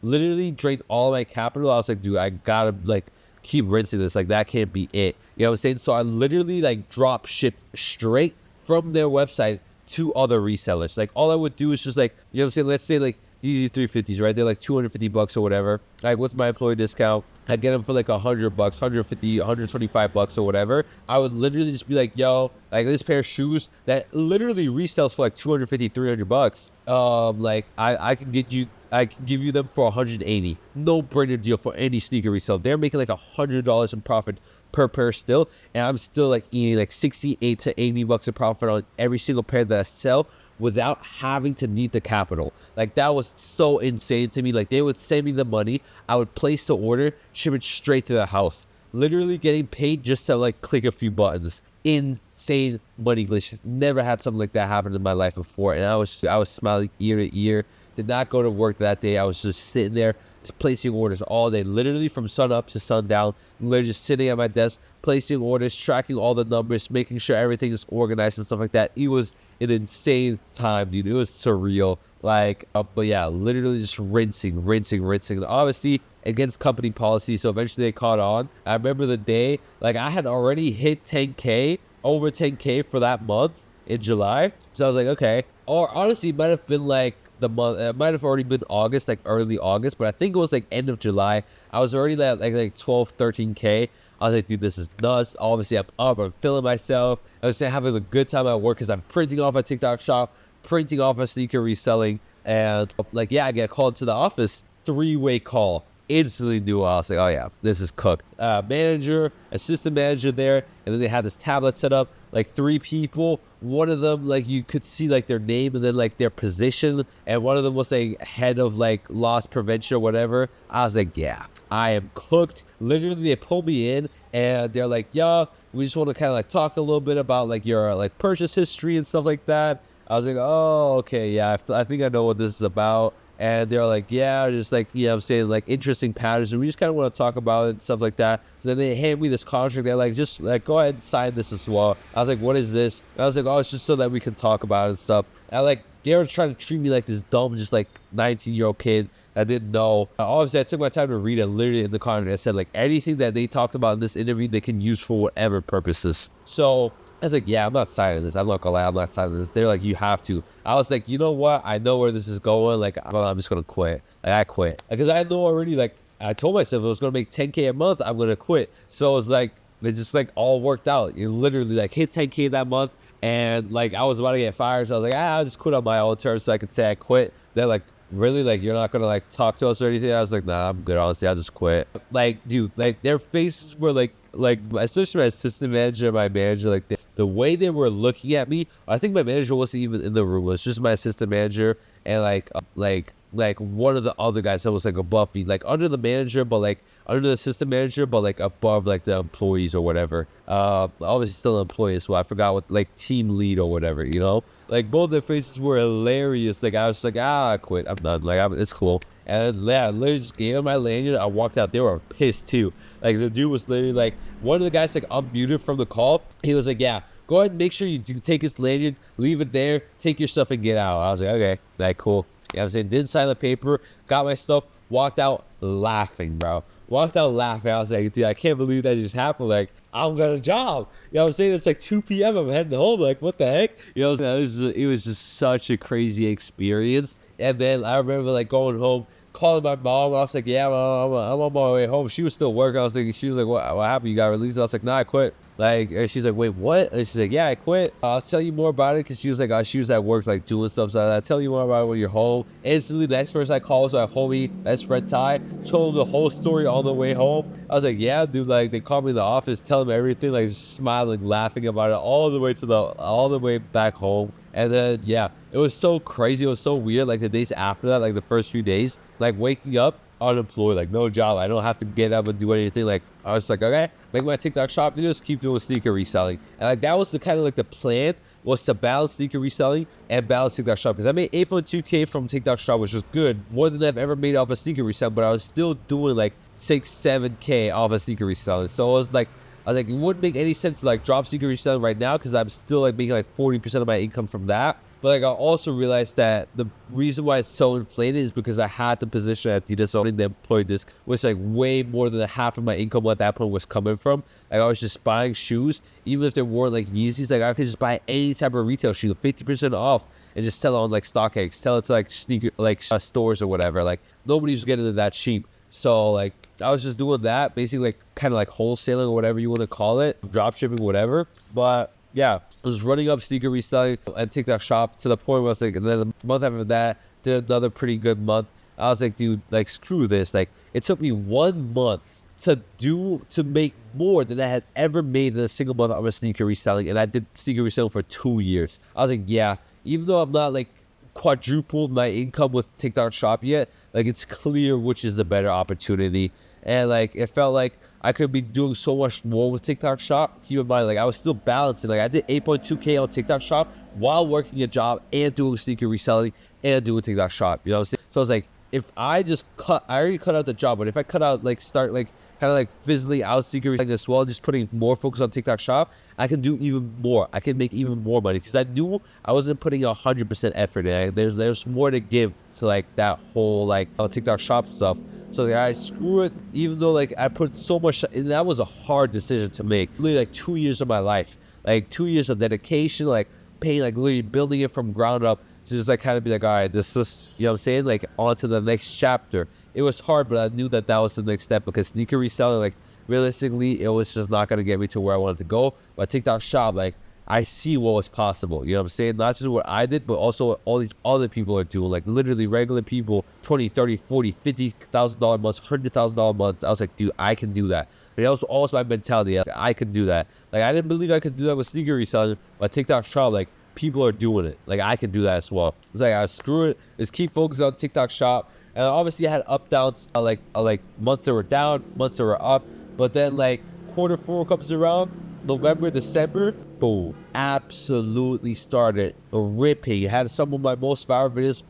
Literally drained all my capital. I was like, dude, I gotta like keep rinsing this. Like that can't be it. You know what I'm saying? So I literally like drop shipped straight from their website to other resellers. Like all I would do is just like, you know what I'm saying? Let's say like Yeezy 350s, right? They're like $250 or whatever. Like what's my employee discount? I get them for like $100, 150, $125 or whatever. I would literally just be like, yo, like this pair of shoes that literally resells for like $250, $300. Like I can give you them for $180. No brainer deal for any sneaker resale. They're making like $100 in profit per pair still, and I'm still like eating like 68 to 80 bucks of profit on every single pair that I sell without having to need the capital. Like that was so insane to me. Like they would send me the money, I would place the order, ship it straight to the house, literally getting paid just to like click a few buttons. Insane money glitch. Never had something like that happen in my life before, and I was smiling ear to ear. Did not go to work that day. I was just sitting there placing orders all day, literally from sun up to sundown, literally just sitting at my desk, placing orders, tracking all the numbers, making sure everything is organized and stuff like that. It was an insane time, dude. It was surreal. Like, but yeah, literally just rinsing. Obviously, against company policy, so eventually they caught on. I remember the day, like I had already hit 10K, over 10K for that month in July. So I was like, okay. Or honestly, it might have been like the month, it might have already been August, like early August, but I think it was like end of July. I was already like 12, 13K. I was like, dude, this is nuts. Obviously, I'm up, I'm feeling myself. I was having a good time at work because I'm printing off a TikTok shop, printing off a sneaker reselling, and like, yeah, I get called to the office, 3-way call. Instantly knew. I was like, oh yeah, this is cooked. Manager, assistant manager there, and then they had this tablet set up, like 3 people. One of them, like you could see like their name and then like their position, and one of them was like head of like loss prevention or whatever. I was like, yeah, I am cooked. Literally, they pulled me in and they're like, yeah, we just want to kind of like talk a little bit about like your like purchase history and stuff like that. I was like, oh, okay, yeah, I think I know what this is about. And they're like, yeah, just like, you know what I'm saying, like interesting patterns, and we just kind of want to talk about it and stuff like that. So then they hand me this contract. They're like, just like, go ahead and sign this as well. I was like, what is this? And I was like, oh, it's just so that we can talk about it and stuff. And like, they were trying to treat me like this dumb, just like 19-year-old kid. I didn't know. Obviously, I took my time to read it. Literally in the contract, I said like anything that they talked about in this interview, they can use for whatever purposes. So I was like, yeah, I'm not signing this. I'm not gonna lie, I'm not signing this. They're like, you have to. I was like, you know what? I know where this is going. Like, I'm just gonna quit. Like, I quit. Because I know already, like, I told myself if I was gonna make 10K a month, I'm gonna quit. So it was like, it just like all worked out. You literally like hit 10K that month, and like I was about to get fired. So I was like, I'll just quit on my own terms so I could say I quit. They're like, really? Like, you're not gonna like talk to us or anything? I was like, nah, I'm good, honestly. I'll just quit. Like, dude, like their faces were like especially my assistant manager and my manager, like the way they were looking at me. I think my manager wasn't even in the room. It was just my assistant manager and like one of the other guys that was like above me, like under the manager, but like under the assistant manager, but like above like the employees or whatever. Obviously still an employee, so I forgot what, like team lead or whatever, you know. Like both their faces were hilarious. Like I was like, I quit. I'm done. Like it's cool. And yeah, I literally just gave him my lanyard. I walked out. They were pissed too. Like the dude was literally like, one of the guys like unmuted from the call. He was like, yeah, go ahead and make sure you take his lanyard, leave it there, take your stuff and get out. I was like, okay, like cool. You know what I'm saying? Didn't sign the paper, got my stuff, walked out laughing, bro. Walked out laughing. I was like, dude, I can't believe that just happened. Like, I'm got a job. You know what I'm saying? It's like 2 p.m. I'm heading home. Like, what the heck? You know what I'm saying? It was just such a crazy experience. And then I remember like going home, calling my mom. I was like, yeah, Mom, I'm on my way home. She was still working. I was like, she was like, what happened? You got released? I was like, nah, I quit. Like, and she's like, wait, what? And she's like, yeah, I quit. I'll tell you more about it, because she was like, she was at work like doing stuff. So I'll tell you more about it when you're home. Instantly, the next person I called was my homie, best friend Ty. Told him the whole story on the way home. I was like, yeah, dude. Like, they called me in the office, telling me everything, like smiling, laughing about it all the way back home. And then yeah, it was so crazy. It was so weird. Like the days after that, like the first few days, like waking up unemployed, like no job. I don't have to get up and do anything. Like I was like, okay, make my TikTok shop, and just keep doing sneaker reselling. And like that was the kind of like the plan, was to balance sneaker reselling and balance TikTok shop, because I made 8.2K from TikTok shop, which was good, more than I've ever made off a sneaker reselling. But I was still doing like 6-7K off a sneaker reselling. So it was like, I was like, it wouldn't make any sense to like drop sneaker reselling right now, because I'm still like making like 40% of my income from that. But like I also realized that the reason why it's so inflated is because I had the position at Adidas owning the employee disc, which like way more than half of my income at that point was coming from. Like I was just buying shoes, even if they weren't like Yeezys. Like I could just buy any type of retail shoe, 50% off, and just sell it on like StockX, sell it to like sneaker stores or whatever. Like nobody was getting it that cheap. So like I was just doing that, basically like kind of like wholesaling or whatever you want to call it, drop shipping, whatever. But yeah, I was running up sneaker reselling and TikTok shop to the point where I was like, and then a month after that, did another pretty good month. I was like, dude, like screw this. Like it took me 1 month to make more than I had ever made in a single month of a sneaker reselling, and I did sneaker reselling for 2 years. I was like, yeah, even though I'm not like quadrupled my income with TikTok shop yet, like it's clear which is the better opportunity. And like it felt like I could be doing so much more with TikTok shop. Keep in mind, like I was still balancing. Like I did 8.2K on TikTok shop while working a job and doing sneaker reselling and doing TikTok shop. You know what I'm saying? So I was like, if I just I already cut out the job, but if I cut out, like start like kind of like physically out sneaker reselling as well, just putting more focus on TikTok shop, I can do even more. I can make even more money because I knew I wasn't putting 100% effort in. There's more to give to like that whole like TikTok shop stuff. So like, I screw it, even though like I put so much, and that was a hard decision to make. Literally like 2 years of my life, like 2 years of dedication, like paying, like literally building it from ground up to just like kind of be like, all right, this is, you know what I'm saying? Like on to the next chapter. It was hard, but I knew that that was the next step because sneaker reselling, like realistically, it was just not going to get me to where I wanted to go. But TikTok shop, like I see what was possible. You know what I'm saying? Not just what I did, but also what all these other people are doing. Like literally regular people, 20, 30, 40, $50,000 months, $100,000 months. I was like, dude, I can do that. And that was always my mentality. I could do that. Like I didn't believe I could do that with sneaker reselling, but TikTok shop, like people are doing it. Like I can do that as well. It's like, I screw it. Let's keep focusing on TikTok shop. And obviously I had up downs, like months that were down, months that were up. But then like Q4 comes around, November, December, boom, absolutely started ripping. Had some of my most viral videos,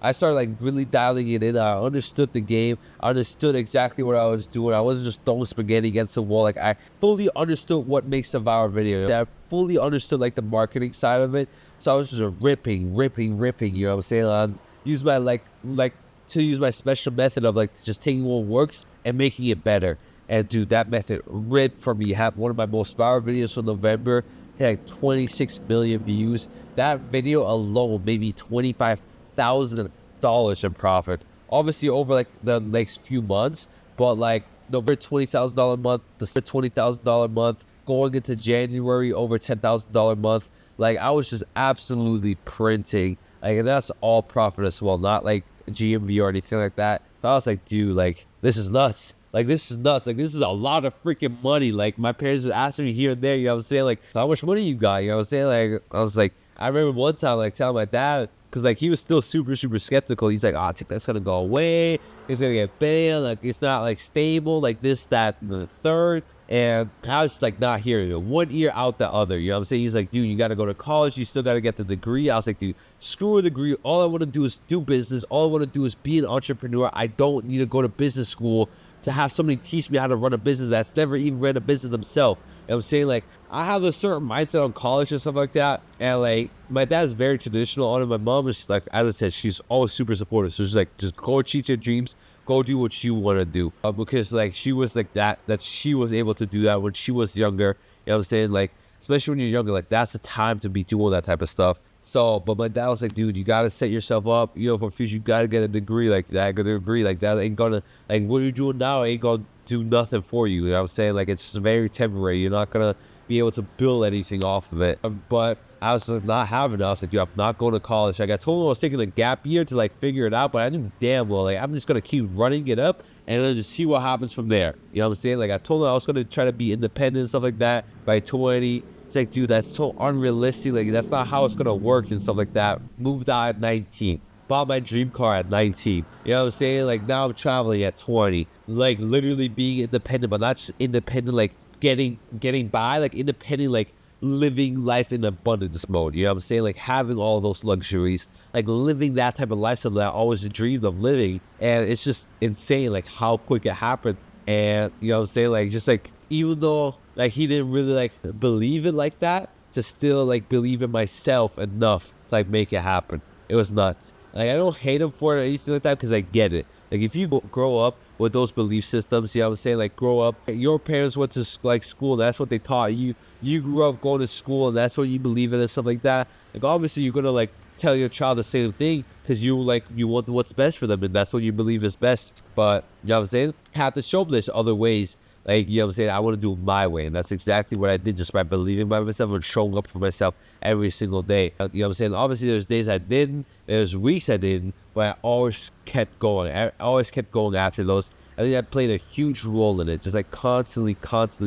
I started like really dialing it in. I understood the game. I understood exactly what I was doing. I wasn't just throwing spaghetti against the wall. Like I fully understood what makes a viral video. I fully understood like the marketing side of it. So I was just ripping, you know what I'm saying? Use my special method of like just taking what works and making it better. And dude, that method ripped for me. Had one of my most viral videos from November, had like 26 million views. That video alone made me $25,000 in profit. Obviously over like the next few months, but like November $20,000 a month, December $20,000 a month, going into January over $10,000 a month. Like I was just absolutely printing. Like, and that's all profit as well, not like GMV or anything like that. So I was like, dude, like this is nuts. Like this is nuts. Like this is a lot of freaking money. Like my parents would ask me here and there, you know what I'm saying? Like how much money you got? You know what I'm saying? Like I was like, I remember one time like telling my dad, because like he was still super skeptical. He's like, TikTok's gonna go away. It's gonna get banned. Like it's not like stable. Like this, that, and the third. And I was like not hearing it. One ear out the other. You know what I'm saying? He's like, dude, you gotta go to college. You still gotta get the degree. I was like, dude, screw a degree. All I want to do is do business. All I want to do is be an entrepreneur. I don't need to go to business school to have somebody teach me how to run a business that's never even ran a business themselves. You know what I'm saying? Like, I have a certain mindset on college and stuff like that. And like, my dad's very traditional on it. My mom is like, as I said, she's always super supportive. So she's like, just go achieve your dreams. Go do what you want to do. Because like, she was like that she was able to do that when she was younger. You know what I'm saying? Like, especially when you're younger, like that's the time to be doing that type of stuff. So, but my dad was like, dude, you gotta set yourself up, you know, for future. You gotta get a degree like that. Like that ain't gonna, like what you're doing now ain't gonna do nothing for you. You know what I'm saying? Like it's very temporary. You're not gonna be able to build anything off of it. But I was like, not having it. I was like, dude, I'm not going to college. Like I told him I was taking a gap year to like figure it out, but I knew damn well like I'm just gonna keep running it up and then just see what happens from there. You know what I'm saying? Like I told him I was gonna try to be independent and stuff like that by 20. It's like, dude, that's so unrealistic. Like, that's not how it's gonna work and stuff like that. Moved out at 19. Bought my dream car at 19. You know what I'm saying? Like, now I'm traveling at 20. Like, literally being independent, but not just independent, like, getting by. Like, independent, like, living life in abundance mode. You know what I'm saying? Like, having all those luxuries. Like, living that type of lifestyle that I always dreamed of living. And it's just insane, like, how quick it happened. And, you know what I'm saying? Like, just, like, even though like he didn't really like believe it like that, to still like believe in myself enough to like make it happen. It was nuts. Like I don't hate him for it or anything like that because I get it. Like if you grow up with those belief systems, you know what I'm saying? Like grow up, your parents went to like school, and that's what they taught you. You grew up going to school, and that's what you believe in and stuff like that. Like obviously you're gonna like tell your child the same thing because you want what's best for them, and that's what you believe is best. But you know what I'm saying? Have to show them there's other ways. Like, you know what I'm saying? I want to do it my way. And that's exactly what I did just by believing by myself and showing up for myself every single day. You know what I'm saying? Obviously, there's days I didn't. There's weeks I didn't. But I always kept going. I always kept going after those. I think that played a huge role in it. Just like constantly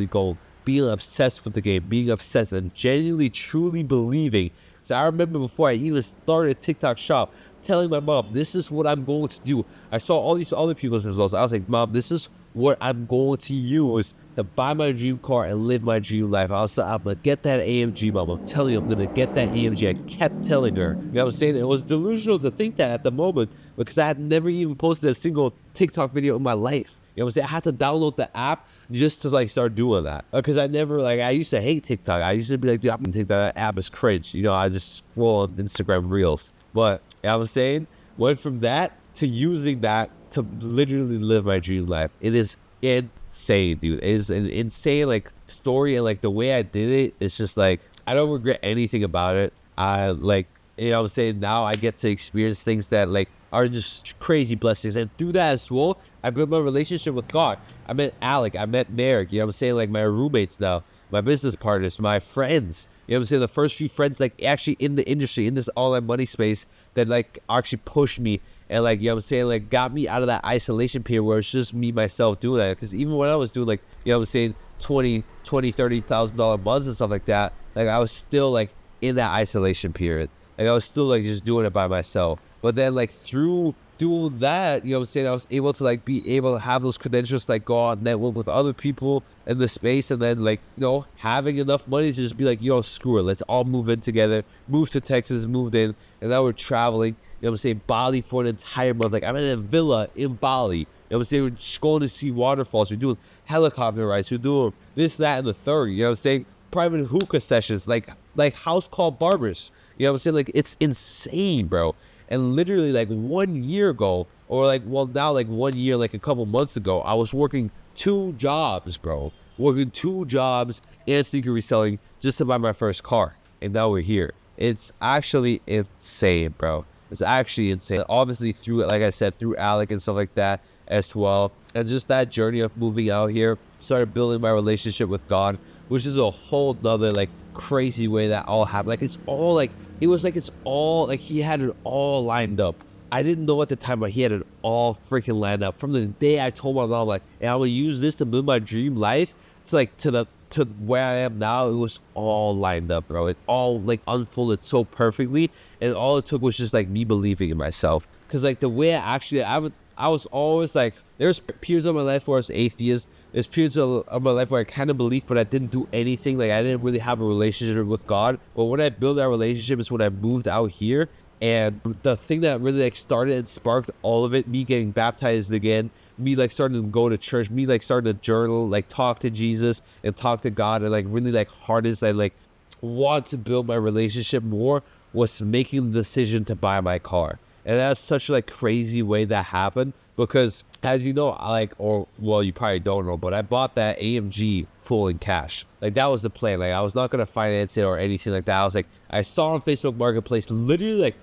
going. Being obsessed with the game. Being obsessed and genuinely, truly believing. So I remember before I even started TikTok shop, telling my mom, this is what I'm going to do. I saw all these other people's results. I was like, Mom, this is what I'm going to use to buy my dream car and live my dream life. I'm gonna get that AMG, Mom. I'm telling you, I'm gonna get that AMG. I kept telling her. You know what I'm saying? It was delusional to think that at the moment because I had never even posted a single TikTok video in my life. You know what I'm saying? I had to download the app just to like start doing that. Because I never I used to hate TikTok. I used to be like, dude, I'm gonna take that app is cringe. You know, I just scroll on Instagram Reels. But you know what I'm saying? Went from that to using that to literally live my dream life. It is insane, dude. It is an insane like story, and like the way I did it, it's just like I don't regret anything about it. I like, you know what I'm saying, now I get to experience things that like are just crazy blessings, and through that as well, I built my relationship with God. I met Alec, I met Merrick, you know what I'm saying, like my roommates now, my business partners, my friends. You know what I'm saying? The first few friends like actually in the industry, in this online money space that like actually pushed me and like, you know what I'm saying, like got me out of that isolation period where it's just me, myself doing that. Because even when I was doing like, you know what I'm saying, $30,000 months and stuff like that, like I was still like in that isolation period. Like I was still like just doing it by myself. But then like through doing that, you know what I'm saying, I was able to like be able to have those credentials, like go out and network with other people in the space, and then like, you know, having enough money to just be like, yo, screw it, let's all move in together. Moved to Texas, moved in, and now we're traveling, you know what I'm saying, Bali for an entire month. Like I'm in a villa in Bali, you know what I'm saying, we're just going to see waterfalls, we're doing helicopter rides, we're doing this, that, and the third, you know what I'm saying, private hookah sessions, like house call barbers, you know what I'm saying, like it's insane, bro. And literally like 1 year ago, or like, well now like 1 year, like a couple months ago, I was working 2 jobs, bro. Working 2 jobs and sneaker reselling just to buy my first car. And now we're here. It's actually insane, bro. It's actually insane. Obviously through, like I said, through Alec and stuff like that as well. And just that journey of moving out here, started building my relationship with God, which is a whole nother like crazy way that all happened. Like it's all like, it was like it's all like he had it all lined up. I didn't know at the time, but he had it all freaking lined up. From the day I told my mom like, hey, I'm gonna use this to build my dream life, to like to where I am now, it was all lined up, bro. It all like unfolded so perfectly, and all it took was just like me believing in myself. Cause like the way I was always like, there's periods of my life where I was atheist. There's periods of my life where I kind of believed, but I didn't do anything. Like I didn't really have a relationship with God. But when I built that relationship is when I moved out here. And the thing that really like started and sparked all of it, me getting baptized again, me like starting to go to church, me like starting to journal, like talk to Jesus and talk to God, and like really like hardest I like want to build my relationship more, was making the decision to buy my car. And that's such a like crazy way that happened, because as you know, I like, or well, you probably don't know, but I bought that AMG full in cash. Like that was the plan. Like I was not gonna finance it or anything like that. I was like, I saw on Facebook Marketplace literally like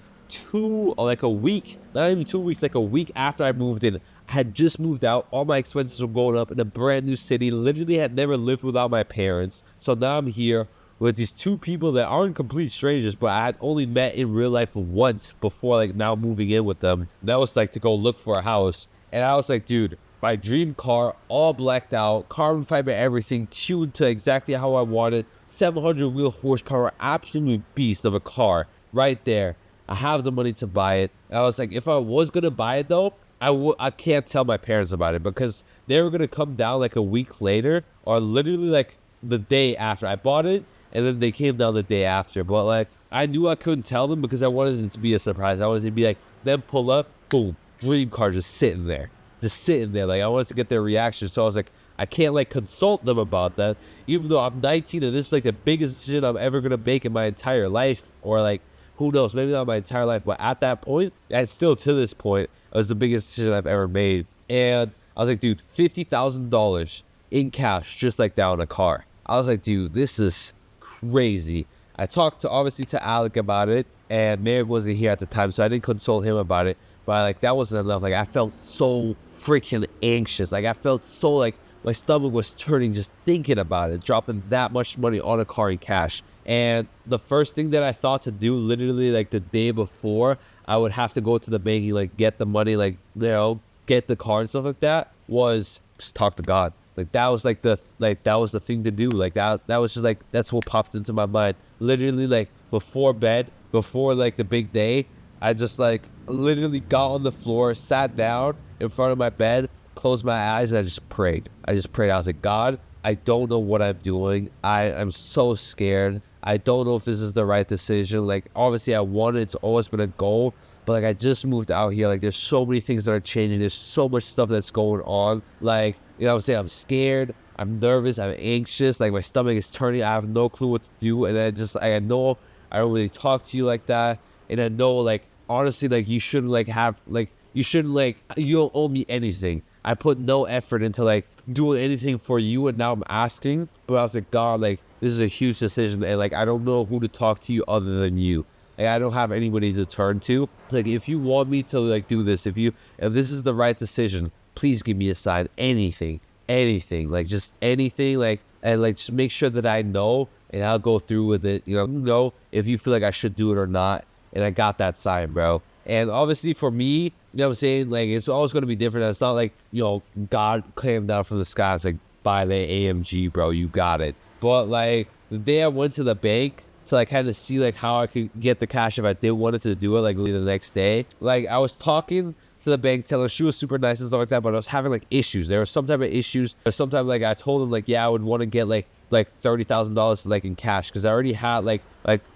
a week, not even 2 weeks, like a week after I moved in. I had just moved out, all my expenses were going up in a brand new city, literally had never lived without my parents. So now I'm here with these 2 people that aren't complete strangers, but I had only met in real life once before like now moving in with them. That was like to go look for a house. And I was like, dude, my dream car, all blacked out, carbon fiber, everything tuned to exactly how I wanted, 700 wheel horsepower, absolute beast of a car right there. I have the money to buy it. I was like, if I was gonna buy it though, I can't tell my parents about it, because they were gonna come down like a week later, or literally like the day after I bought it, and then they came down the day after. But like I knew I couldn't tell them because I wanted it to be a surprise. I wanted it to be like them pull up, boom, dream car just sitting there. Like I wanted to get their reaction. So I was like, I can't like consult them about that, even though I'm 19 and this is like the biggest decision I'm ever gonna make in my entire life, or like who knows, maybe not my entire life, but at that point, and still to this point, it was the biggest decision I've ever made. And I was like, dude, $50,000 in cash, just like that on a car. I was like, dude, this is crazy. I talked to obviously to Alec about it, and Merrick wasn't here at the time, so I didn't consult him about it. But like that wasn't enough. Like I felt so freaking anxious. Like I felt so like my stomach was turning just thinking about it, dropping that much money on a car in cash. And the first thing that I thought to do, literally like the day before I would have to go to the bank and like get the money, like, you know, get the car and stuff like that, was just talk to God. Like that was like that was the thing to do. Like that was just like, that's what popped into my mind. Literally like before bed, before like the big day, I just like literally got on the floor, sat down in front of my bed, closed my eyes, and I just prayed. I was like, God, I don't know what I'm doing. I'm so scared. I don't know if this is the right decision. Like obviously I wanted, it's always been a goal, but like I just moved out here. Like there's so many things that are changing. There's so much stuff that's going on. Like, you know what I'm saying? I'm scared. I'm nervous. I'm anxious. Like my stomach is turning. I have no clue what to do. And then just, I know I don't really talk to you like that. And I know like, honestly, like you shouldn't like have, like, you shouldn't like, you don't owe me anything. I put no effort into like doing anything for you. And now I'm asking, but I was like, God, like this is a huge decision. And like, I don't know who to talk to you other than you. Like, I don't have anybody to turn to. Like, if you want me to like do this, if this is the right decision, please give me a sign. Anything, like just anything, like, and like just make sure that I know, and I'll go through with it. You know if you feel like I should do it or not. And I got that sign, bro. And obviously for me, you know what I'm saying? Like, it's always going to be different. It's not like, you know, God came down from the sky. It's like, buy the AMG, bro. You got it. But like the day I went to the bank to like kind of see like how I could get the cash if I did wanted to do it, like the next day, like I was talking to the bank teller. She was super nice and stuff like that, but I was having like issues. There were some type of issues. Sometimes like I told them like, yeah, I would want to get like $30,000 like in cash, because I already had like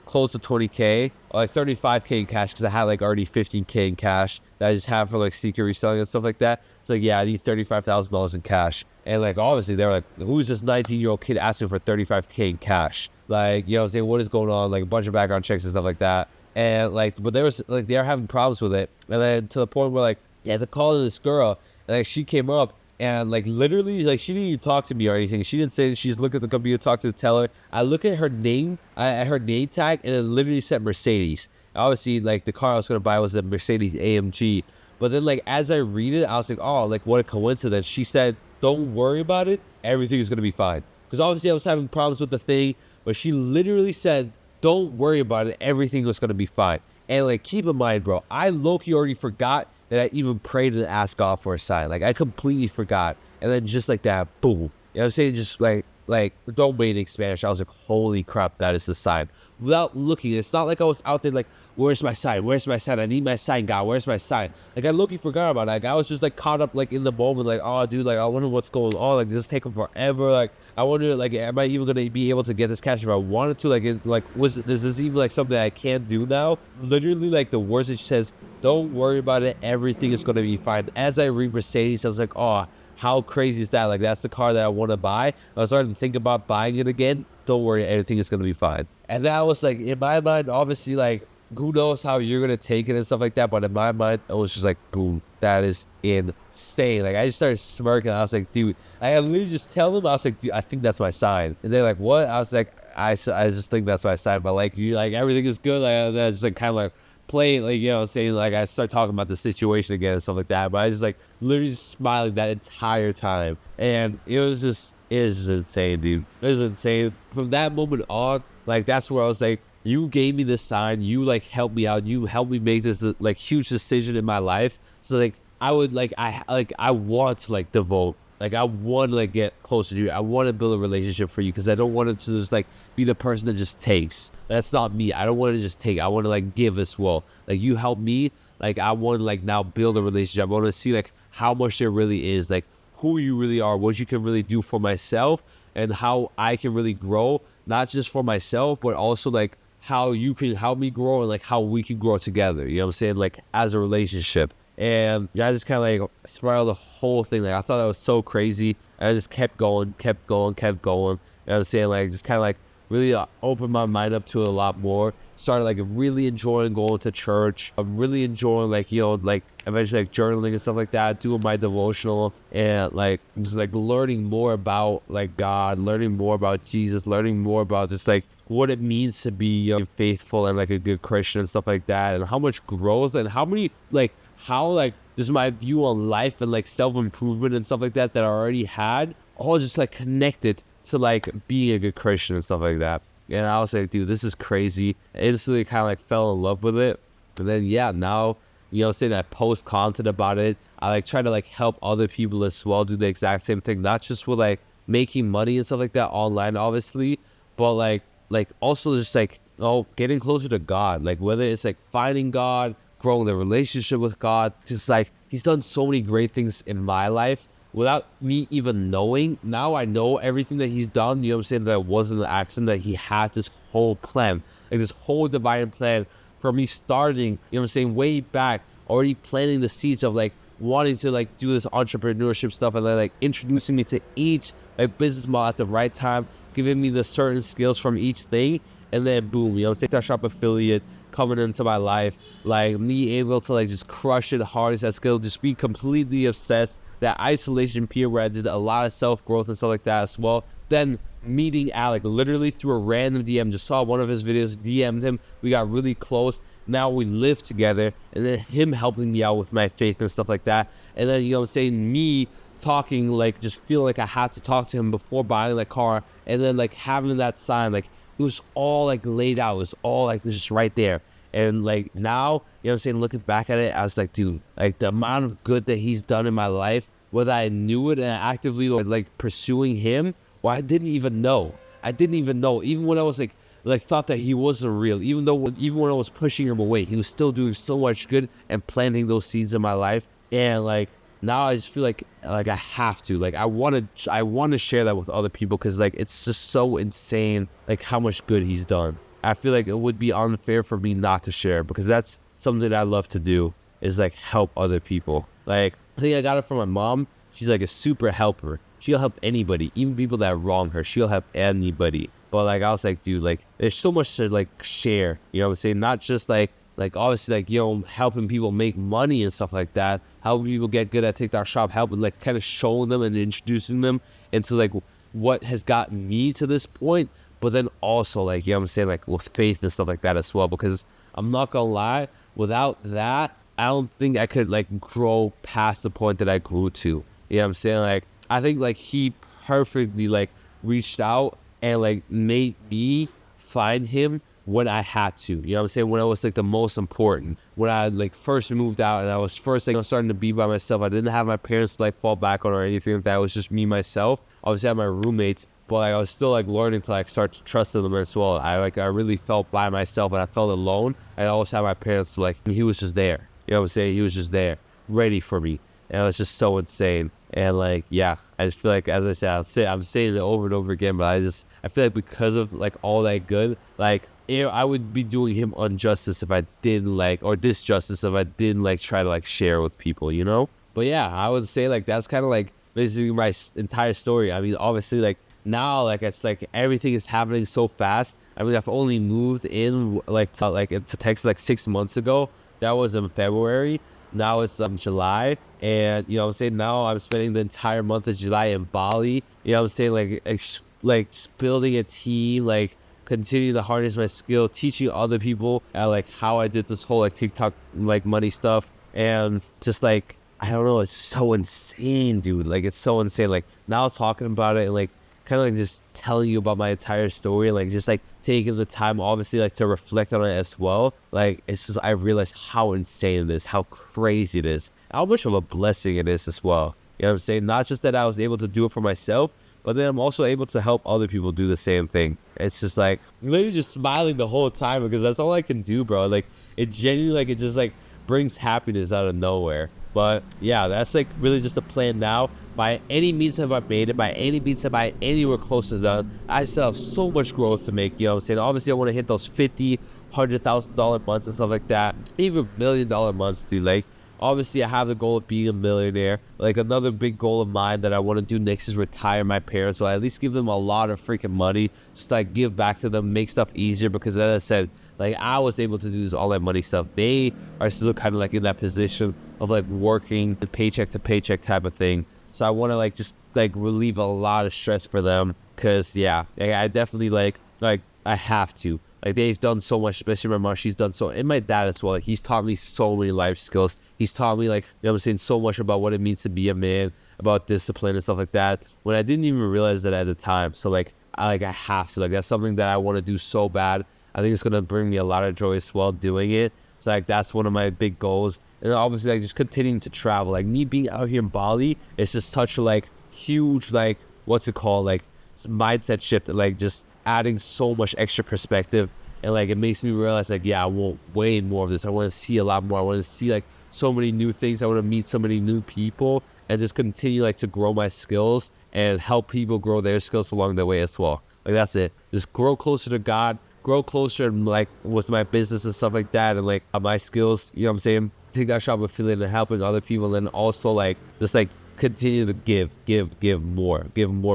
close to 20k or like 35k in cash, because I had like already 15k in cash that I just have for like secret reselling and stuff like that. So like, yeah, I need $35,000 in cash. And like obviously they were like, who's this 19-year-old kid asking for 35k in cash? Like, you know what I'm saying, what is going on? Like a bunch of background checks and stuff like that. And like, but there was like, they were having problems with it. And then to the point where like, yeah, I had to call this girl, and like she came up, and like literally like she didn't even talk to me or anything. She didn't say that. She's looked at the computer, talked to the teller. I look at her name, at her name tag, and it literally said Mercedes. Obviously like the car I was gonna buy was a Mercedes AMG. But then like as I read it, I was like, oh, like what a coincidence. She said, don't worry about it, everything is gonna be fine. Because obviously I was having problems with the thing, but she literally said, don't worry about it, everything was gonna be fine. And like, keep in mind, bro, I low-key already forgot that I even prayed and asked God for a sign. Like I completely forgot. And then just like that, boom. You know what I'm saying? Just like don't wait in Spanish. I was like, holy crap, that is the sign. Without looking, it's not like I was out there like, where's my sign? Where's my sign? I need my sign, God. Where's my sign? Like I low-key forgot about it. Like I was just like caught up like in the moment, like, oh dude, like I wonder what's going on. Like this is taking forever. Like I wonder, like, am I even gonna be able to get this cash if I wanted to? Like, is this even like something I can't do now? Literally, like the words that she says, don't worry about it, everything is gonna be fine. As I read Mercedes, I was like, oh, how crazy is that? Like that's the car that I want to buy. I was starting to think about buying it again. Don't worry, everything is gonna be fine. And that was like, in my mind, obviously, like who knows how you're gonna take it and stuff like that, but in my mind it was just like, boom, that is insane. Like I just started smirking. I was like, dude, I literally just tell them, I was like, dude, I think that's my sign. And they're like, what? I was like, I just think that's my sign. But like, you, like everything is good. Like I just like kind of like playing, like, you know, saying like, I start talking about the situation again and stuff like that, but I just like literally just smiling that entire time. And it was just insane, dude. It was insane. From that moment on, like that's where I was like, you gave me this sign, you like helped me out, you helped me make this like huge decision in my life. So like I would like, I want to like devote, like I want to like get closer to you. I want to build a relationship for you, because I don't want it to just like be the person that just takes. That's not me. I don't want to just take. I want to like give as well. Like you help me, like I want to like now build a relationship. I want to see like how much there really is, like who you really are, what you can really do for myself, and how I can really grow, not just for myself, but also like how you can help me grow, and like how we can grow together. You know what I'm saying? Like as a relationship. And yeah, I just kind of like spiraled the whole thing. Like I thought that was so crazy. And I just kept going. And I was saying like just kind of like really opened my mind up to it a lot more. Started like really enjoying going to church. I'm really enjoying like, you know, like eventually like journaling and stuff like that, doing my devotional, and like just like learning more about like God, learning more about Jesus, learning more about just like what it means to be, you know, faithful and like a good Christian and stuff like that, and how much growth and how many like how like just my view on life and like self-improvement and stuff like that I already had, all just like connected to like being a good Christian and stuff like that. And I was like, dude, this is crazy. I instantly kind of like fell in love with it. And then yeah, now, you know, saying I post content about it. I like try to like help other people as well do the exact same thing, not just with like making money and stuff like that online, obviously, but like also just like, oh, getting closer to God. Like whether it's like finding God, growing the relationship with God, just like he's done so many great things in my life without me even knowing. Now I know everything that he's done, you know what I'm saying, that wasn't an accident, that he had this whole plan, like this whole divine plan from me starting, you know what I'm saying, way back, already planting the seeds of like wanting to like do this entrepreneurship stuff, and then like introducing me to each like business model at the right time, giving me the certain skills from each thing, and then boom, you know, TikTok Shop affiliate coming into my life, like me able to like just crush it hard as that skill, just be completely obsessed. That isolation period where I did a lot of self-growth and stuff like that as well. Then meeting Alec literally through a random DM, just saw one of his videos, DM'd him, we got really close. Now we live together, and then him helping me out with my faith and stuff like that. And then, you know what I'm saying, me talking, like just feel like I had to talk to him before buying the car, and then like having that sign, like it was all like laid out, it was all like just right there. And like now, you know what I'm saying, looking back at it, I was like, dude, like the amount of good that he's done in my life, whether I knew it and actively like pursuing him, or I didn't even know. Even when I was like thought that he wasn't real, even when I was pushing him away, he was still doing so much good and planting those seeds in my life. And like now I just feel like I have to, like I want to share that with other people, because like it's just so insane like how much good he's done. I feel like it would be unfair for me not to share, because that's something that I love to do, is like help other people. Like I think I got it from my mom. She's like a super helper. She'll help anybody, even people that wrong her. She'll help anybody. But like I was like, dude, like there's so much to like share, you know what I'm saying? Not just like obviously like, you know, helping people make money and stuff like that, helping people get good at TikTok Shop, helping like kind of showing them and introducing them into like what has gotten me to this point. But then also like, you know what I'm saying, like with faith and stuff like that as well, because I'm not gonna lie, without that, I don't think I could like grow past the point that I grew to. You know what I'm saying? Like I think like he perfectly like reached out and like made me find him when I had to. You know what I'm saying? When I was like the most important, when I like first moved out and I was first like starting to be by myself. I didn't have my parents to like fall back on or anything like that. It was just me, myself. Obviously I had my roommates, but like I was still like learning to like start to trust them as well. I really felt by myself, and I felt alone. I always had my parents to, like, he was just there. You know what I'm saying? He was just there, ready for me. And it was just so insane. And like, yeah, I just feel like, as I said, I'm saying it over and over again, but I feel like because of like all that good, like, you know, I would be doing him injustice if I didn't like, or disjustice if I didn't like try to like share with people, you know? But yeah, I would say like that's kind of like basically my entire story. I mean, obviously like now, like it's like everything is happening so fast. I mean, I've only moved in into Texas like 6 months ago. That was in February. Now it's July, and you know what I'm saying, now I'm spending the entire month of July in Bali. You know what I'm saying, like building a team, like continue to harness my skill, teaching other people like how I did this whole like TikTok like money stuff. And just like, I don't know, it's so insane, dude. Like it's so insane. Like now talking about it and like kind of like just telling you about my entire story, like just like taking the time obviously like to reflect on it as well. Like it's just, I realized how insane it is, how crazy it is, how much of a blessing it is as well. You know what I'm saying? Not just that I was able to do it for myself, but then I'm also able to help other people do the same thing. It's just like literally just smiling the whole time, because that's all I can do, bro. Like it genuinely, like it just like brings happiness out of nowhere. But yeah, that's like really just the plan now. By any means have I made it, by any means have I anywhere close to done, I still have so much growth to make, you know what I'm saying? Obviously I want to hit those $50,000, $100,000 months and stuff like that, even $1 million months, dude. Like obviously I have the goal of being a millionaire. Like another big goal of mine that I want to do next is retire my parents, or at least give them a lot of freaking money, just like give back to them, make stuff easier, because as I said, like I was able to do this all that money stuff. They are still kind of like in that position of like working the paycheck to paycheck type of thing. So I want to like just like relieve a lot of stress for them, because yeah, I definitely like I have to. Like they've done so much, especially my mom. She's done so, and my dad as well. Like he's taught me so many life skills. He's taught me, like, you know what I'm saying, so much about what it means to be a man, about discipline and stuff like that, when I didn't even realize that at the time. So like I have to, like, that's something that I want to do so bad. I think it's gonna bring me a lot of joy as well doing it. So like that's one of my big goals. And obviously like just continuing to travel. Like me being out here in Bali, it's just such a like huge, like, what's it called, like mindset shift, like just adding so much extra perspective. And like it makes me realize, like, yeah, I want way more of this. I want to see a lot more. I want to see like so many new things. I want to meet so many new people, and just continue like to grow my skills and help people grow their skills along the way as well. Like that's it. Just grow closer to God, grow closer like with my business and stuff like that, and like my skills, you know what I'm saying, take that shop affiliate and helping other people, and also like just like continue to give more,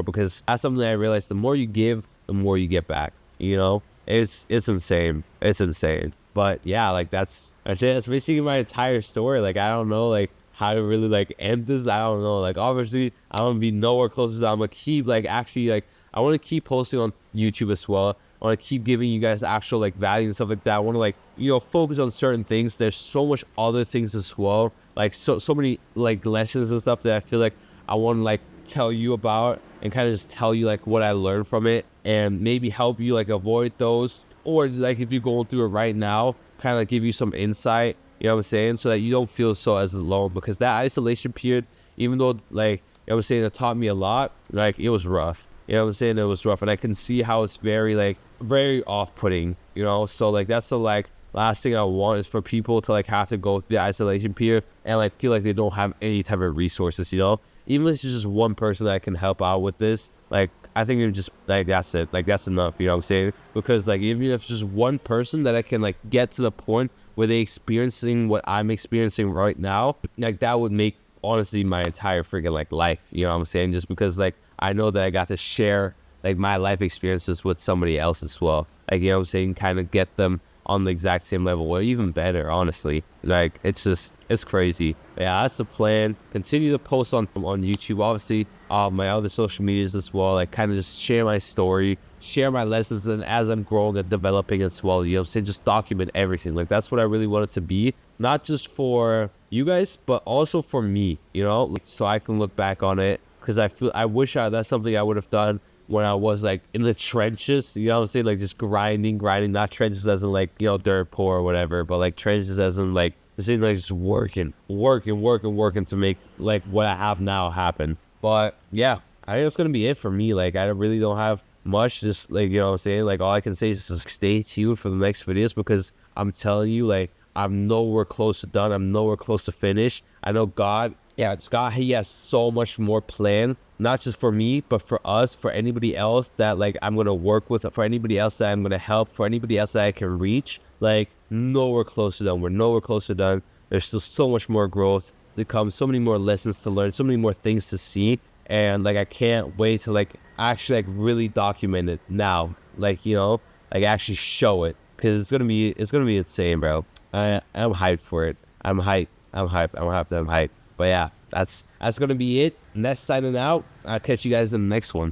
because that's something that I realized, the more you give, the more you get back, you know. It's insane. It's insane. But yeah, like that's basically my entire story. Like I don't know like how to really like end this. I don't know. Like obviously I don't be nowhere close to that. I'm gonna keep like actually like I want to keep posting on YouTube as well. I want to keep giving you guys actual like value and stuff like that. I want to like, you know, focus on certain things. There's so much other things as well. Like so many like lessons and stuff that I feel like I want to like tell you about, and kind of just tell you like what I learned from it, and maybe help you like avoid those, or like if you're going through it right now, kind of like give you some insight, you know what I'm saying, so that you don't feel so as alone. Because that isolation period, even though like, you know what I'm saying, it taught me a lot, like it was rough, you know what I'm saying, it was rough, and I can see how it's very like very off-putting, you know. So like that's the like last thing I want is for people to like have to go through the isolation period and like feel like they don't have any type of resources, you know. Even if it's just one person that can help out with this, like I think it just like that's it, like that's enough, you know what I'm saying? Because like even if it's just one person that I can like get to the point where they experiencing what I'm experiencing right now, like that would make honestly my entire freaking like life, you know what I'm saying? Just because like I know that I got to share like my life experiences with somebody else as well, like, you know what I'm saying, kind of get them on the exact same level, or even better, honestly. Like it's crazy. Yeah, that's the plan. Continue to post on YouTube, obviously my other social medias as well, like kind of just share my story, share my lessons, and as I'm growing and developing as well, you know what I'm saying, just document everything. Like that's what I really want it to be, not just for you guys but also for me, you know, like, so I can look back on it, because I wish that's something I would have done when I was like in the trenches, you know what I'm saying, like just grinding, not trenches as in like, you know, dirt poor or whatever, but like trenches as in like just working to make like what I have now happen. But yeah, I think that's gonna be it for me. Like I really don't have much, just like, you know what I'm saying, like all I can say is just stay tuned for the next videos, because I'm telling you, like I'm nowhere close to done, I'm nowhere close to finish. I know God, yeah, it's God, he has so much more planned, not just for me, but for us, for anybody else that like I'm gonna work with, for anybody else that I'm gonna help, for anybody else that I can reach. Like nowhere close to done. We're nowhere close to done. There's still so much more growth to come, so many more lessons to learn, so many more things to see, and like I can't wait to like actually like really document it now, like, you know, like actually show it, because it's gonna be insane, bro. I'm hyped for it. I'm hyped. But yeah, that's gonna be it. Next signing out. I'll catch you guys in the next one.